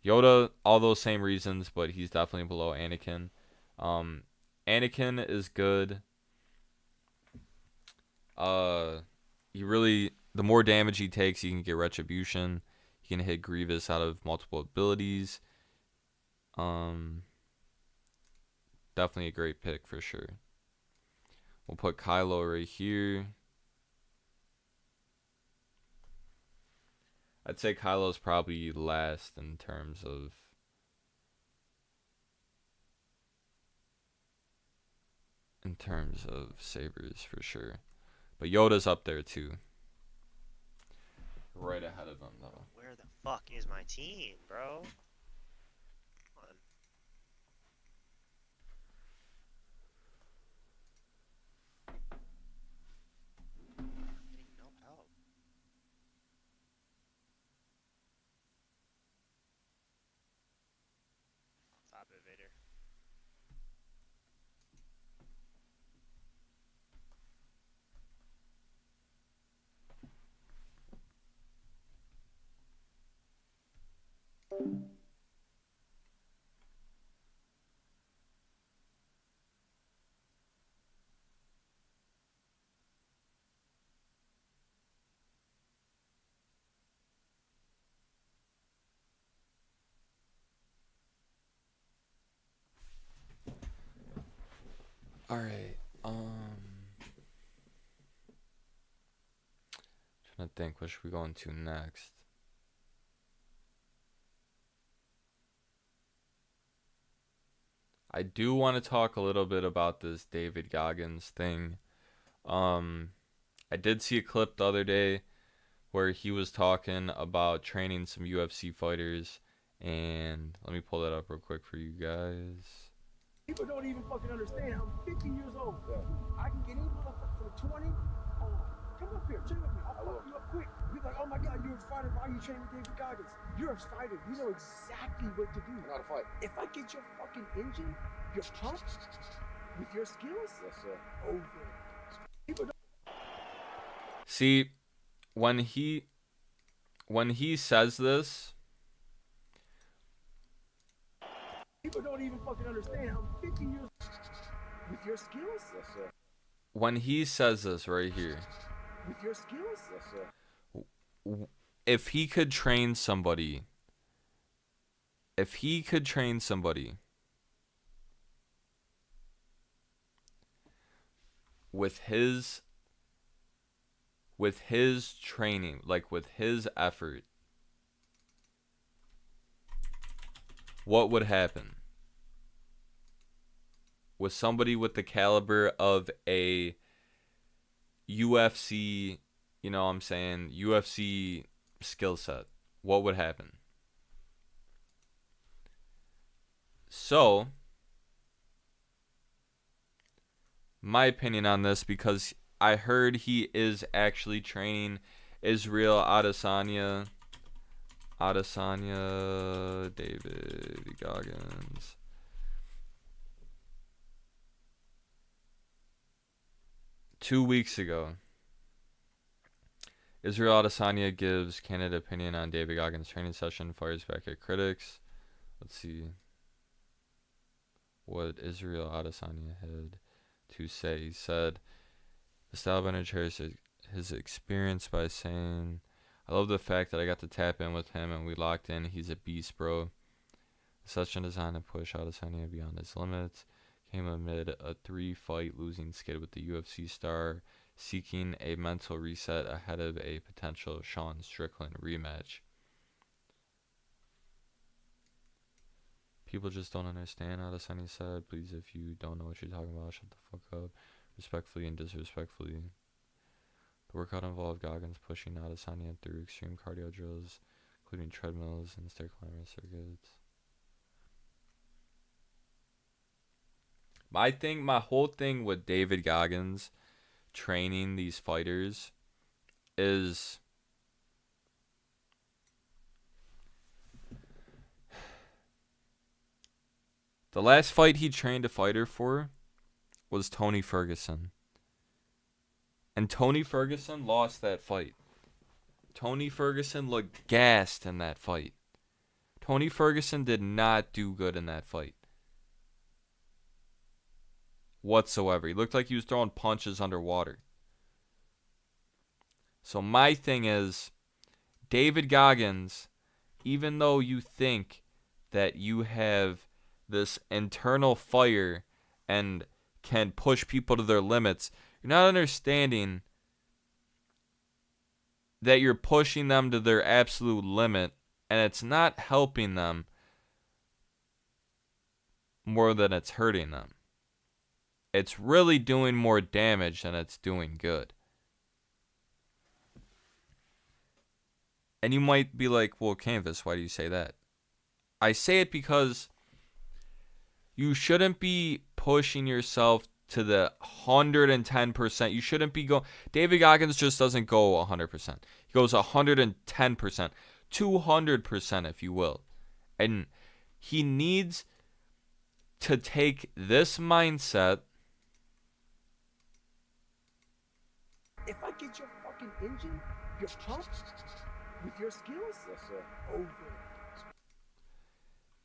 Yoda, all those same reasons, but he's definitely below Anakin. Um, Anakin is good. Uh, the more damage he takes, he can get retribution. He can hit Grievous out of multiple abilities. Um, Definitely a great pick for sure. We'll put Kylo right here. I'd say Kylo's probably last in terms of sabers for sure. But Yoda's up there too. Right ahead of him though. Where the fuck is my team, bro? Come on. I'm getting no help. Stop it, Vader. All right. Trying to think, what should we go into next? I do want to talk a little bit about this David Goggins thing. I did see a clip the other day where he was talking about training some UFC fighters, and let me pull that up real quick for you guys. People don't even fucking understand. I'm 50 years old. Yeah. I can get any motherfucker from 20. Come up here, train with me. I'll fuck you up quick. You're like, oh my god, you're a fighter. Why are you training with David Goggins? You're a fighter. You know exactly what to do. I know how to fight. If I get your fucking engine, your pump, with your skills, Yes, sir. over. People don't. See, when he says this, People don't even fucking understand. I'm 50 years with your skills. Yes, sir. when he says this right here, With your skills. Yes, sir. if he could train somebody, with his training, like with his effort, what would happen? With somebody with the caliber of a UFC, you know what I'm saying, UFC skill set, what would happen? So, my opinion on this, because I heard he is actually training Israel Adesanya, David Goggins. Two weeks ago, Israel Adesanya gives candid opinion on David Goggins' training session, fires back at critics. Let's see what Israel Adesanya had to say. He said, the style bender shares his experience by saying, I love the fact that I got to tap in with him and we locked in. He's a beast, bro. The session designed to push Adesanya beyond his limits came amid a 3-fight losing skid with the UFC star seeking a mental reset ahead of a potential Sean Strickland rematch. People just don't understand, Adesanya said. Please, if you don't know what you're talking about, shut the fuck up. Respectfully and disrespectfully. The workout involved Goggins pushing Adesanya through extreme cardio drills, including treadmills and stair climber circuits. My whole thing with David Goggins training these fighters is the last fight he trained a fighter for was Tony Ferguson. And Tony Ferguson lost that fight. Tony Ferguson looked gassed in that fight. Tony Ferguson did not do good in that fight whatsoever. He looked like he was throwing punches underwater. So my thing is, David Goggins, even though you think that you have this internal fire and can push people to their limits, you're not understanding that you're pushing them to their absolute limit, and it's not helping them more than it's hurting them. It's really doing more damage than it's doing good. And you might be like, well, Canvas, why do you say that? I say it because you shouldn't be pushing yourself to the 110%. You shouldn't be going. David Goggins just doesn't go 100%. He goes 110%, 200%, if you will. And he needs to take this mindset. If I get your fucking engine, your pump, with your skills, yes, sir. Over.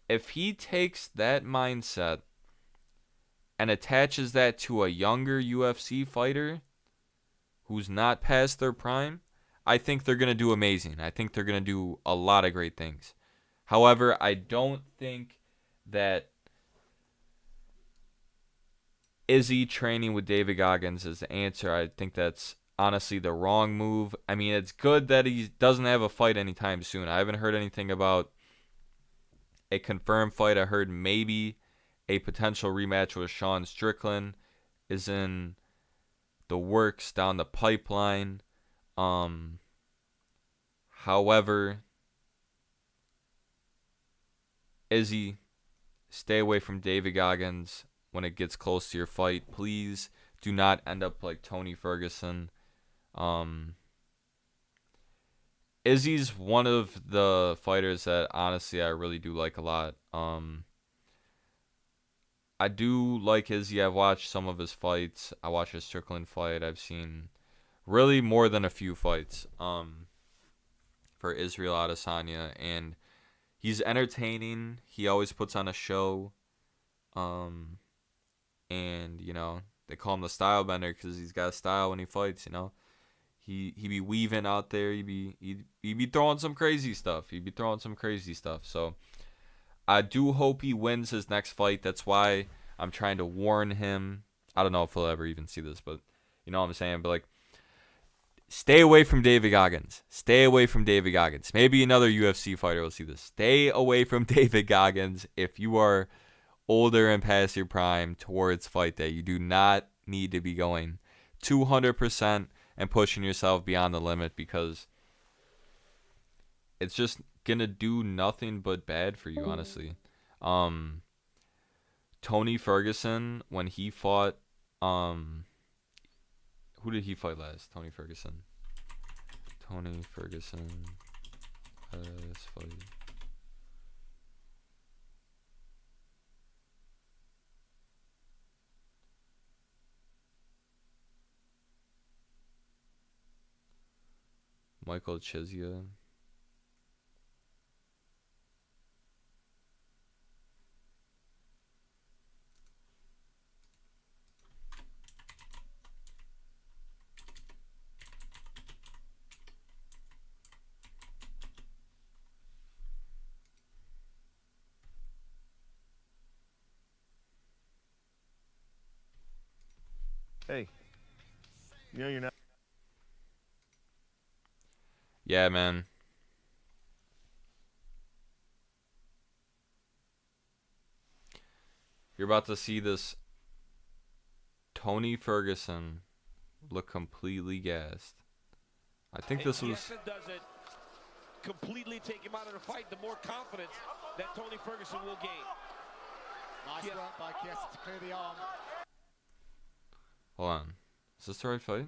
If he takes that mindset and attaches that to a younger UFC fighter who's not past their prime, I think they're going to do amazing. I think they're going to do a lot of great things. However, I don't think that Izzy training with David Goggins is the answer. I think that's honestly the wrong move. I mean, it's good that he doesn't have a fight anytime soon. I haven't heard anything about a confirmed fight. I heard maybe a potential rematch with Sean Strickland is in the works down the pipeline. However, Izzy, stay away from David Goggins when it gets close to your fight. Please do not end up like Tony Ferguson. Izzy's one of the fighters that honestly I really do like a lot. I do like Izzy. I've watched some of his fights. I watched his Strickland fight. I've seen really more than a few fights for Israel Adesanya, and he's entertaining. He always puts on a show. And you know, they call him the style bender because he's got style when he fights. You know, he be weaving out there. He be throwing some crazy stuff. So I do hope he wins his next fight. That's why I'm trying to warn him. I don't know if he'll ever even see this, but you know what I'm saying. But like, stay away from David Goggins. Stay away from David Goggins. Maybe another UFC fighter will see this. Stay away from David Goggins if you are older and past your prime towards fight day. You do not need to be going 200% and pushing yourself beyond the limit, because it's just gonna do nothing but bad for you, honestly. Tony Ferguson, when he fought, who did he fight last? Tony Ferguson last fight. Michael Chiesa. Hey, you know you're not. Yeah, man. You're about to see this Tony Ferguson look completely gassed. I think this was. Does it completely take him out of the fight, the more confidence that Tony Ferguson will gain. Nice work by Kiss to clear the arm. Hold on. Is this the right fight?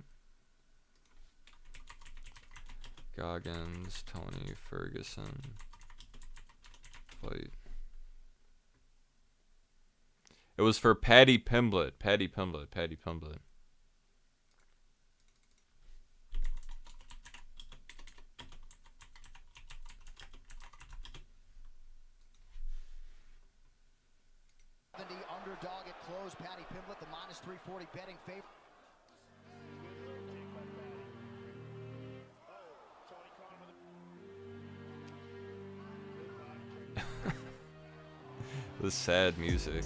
Goggins, Tony Ferguson. Fight. It was for Paddy Pimblett. Paddy Pimblett. Paddy Pimblett. The underdog at close, Paddy Pimblett, the minus 340 betting favorite. The sad music.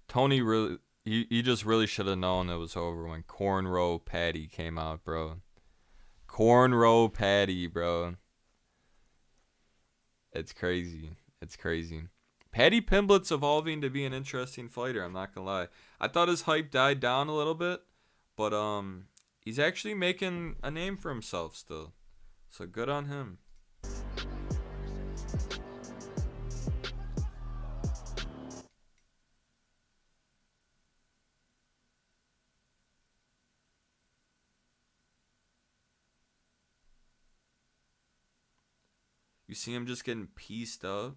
Tony really, you just really should have known it was over when Cornrow Patty came out, bro. Cornrow Patty, bro. It's crazy. It's crazy. Paddy Pimblett's evolving to be an interesting fighter, I'm not gonna lie. I thought his hype died down a little bit, but he's actually making a name for himself still. So good on him. You see him just getting pieced up.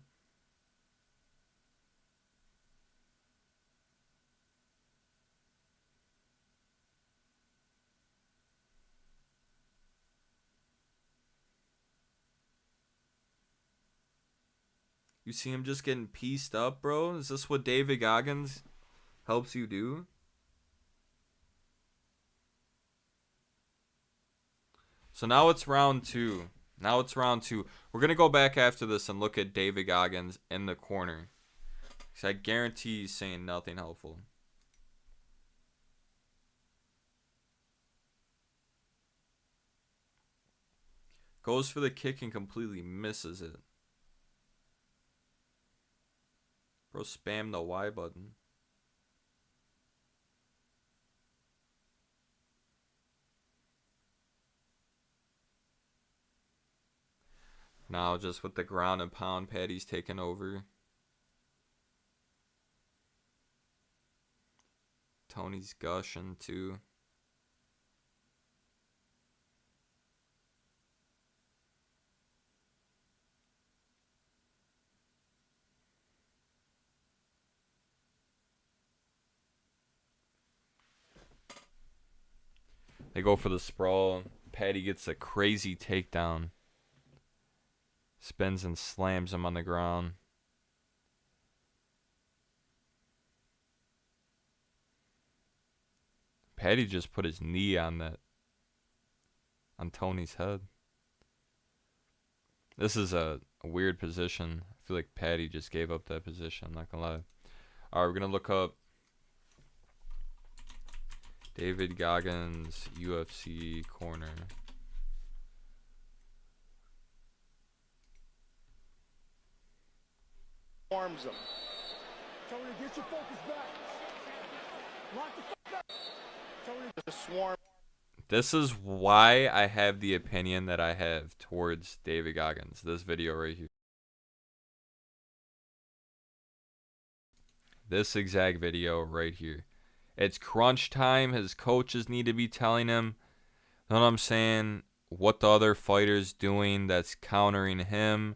You see him just getting pieced up, bro? Is this what David Goggins helps you do? So now it's round two. Now it's round two. We're going to go back after this and look at David Goggins in the corner. Because I guarantee he's saying nothing helpful. Goes for the kick and completely misses it. Bro, spam the Y button. Now just with the ground and pound, Paddy's taking over. Tony's gushing too. They go for the sprawl. Paddy gets a crazy takedown. Spins and slams him on the ground. Paddy just put his knee on Tony's head. This is a weird position. I feel like Paddy just gave up that position, I'm not gonna lie. Alright, we're gonna look up David Goggins UFC corner. Arms him. Tony, get your focus back. Lock the fuck up. Tony, just swarm. This is why I have the opinion that I have towards David Goggins. This video right here. This exact video right here. It's crunch time. His coaches need to be telling him, you know what I'm saying, what the other fighter's doing that's countering him,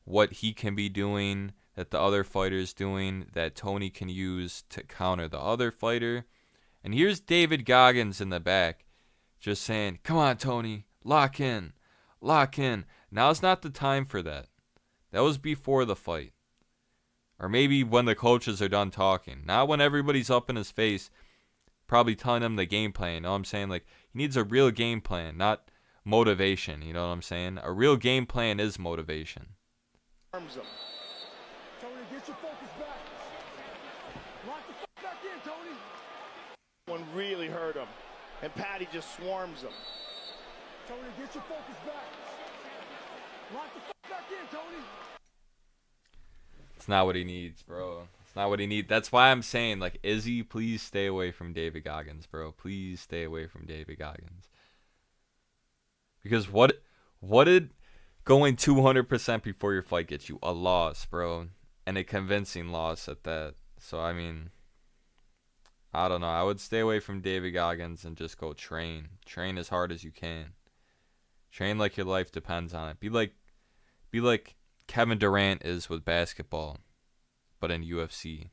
what he can be doing that the other fighter's doing that Tony can use to counter the other fighter. And here's David Goggins in the back just saying, come on, Tony, lock in, lock in. Now's not the time for that. That was before the fight. Or maybe when the coaches are done talking. Not when everybody's up in his face, probably telling him the game plan. You know what I'm saying? Like, he needs a real game plan, not motivation. You know what I'm saying? A real game plan is motivation. Arms him. Tony, get your focus back. Lock the fuck back in, Tony. One really hurt him, and Paddy just swarms him. Tony, get your focus back. Lock the fuck back in, Tony. It's not what he needs, bro. It's not what he needs. That's why I'm saying, like, Izzy, please stay away from David Goggins, bro. Please stay away from David Goggins. Because what did going 200% before your fight get you? A loss, bro. And a convincing loss at that. So, I mean, I don't know. I would stay away from David Goggins and just go train. Train as hard as you can. Train like your life depends on it. Be like Kevin Durant is with basketball, but in UFC.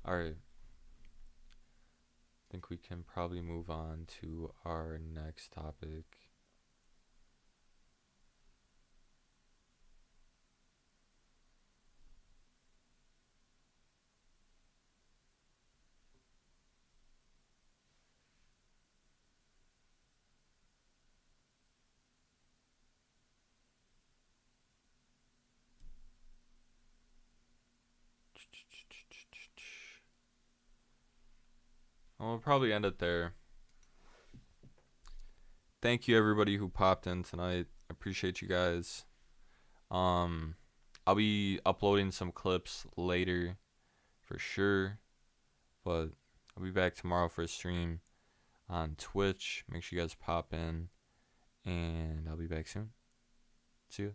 All right. I think we can probably move on to our next topic. We'll probably end it there. Thank you everybody who popped in tonight. I appreciate you guys. I'll be uploading some clips later for sure, but I'll be back tomorrow for a stream on Twitch. Make sure you guys pop in, and I'll be back soon. See you.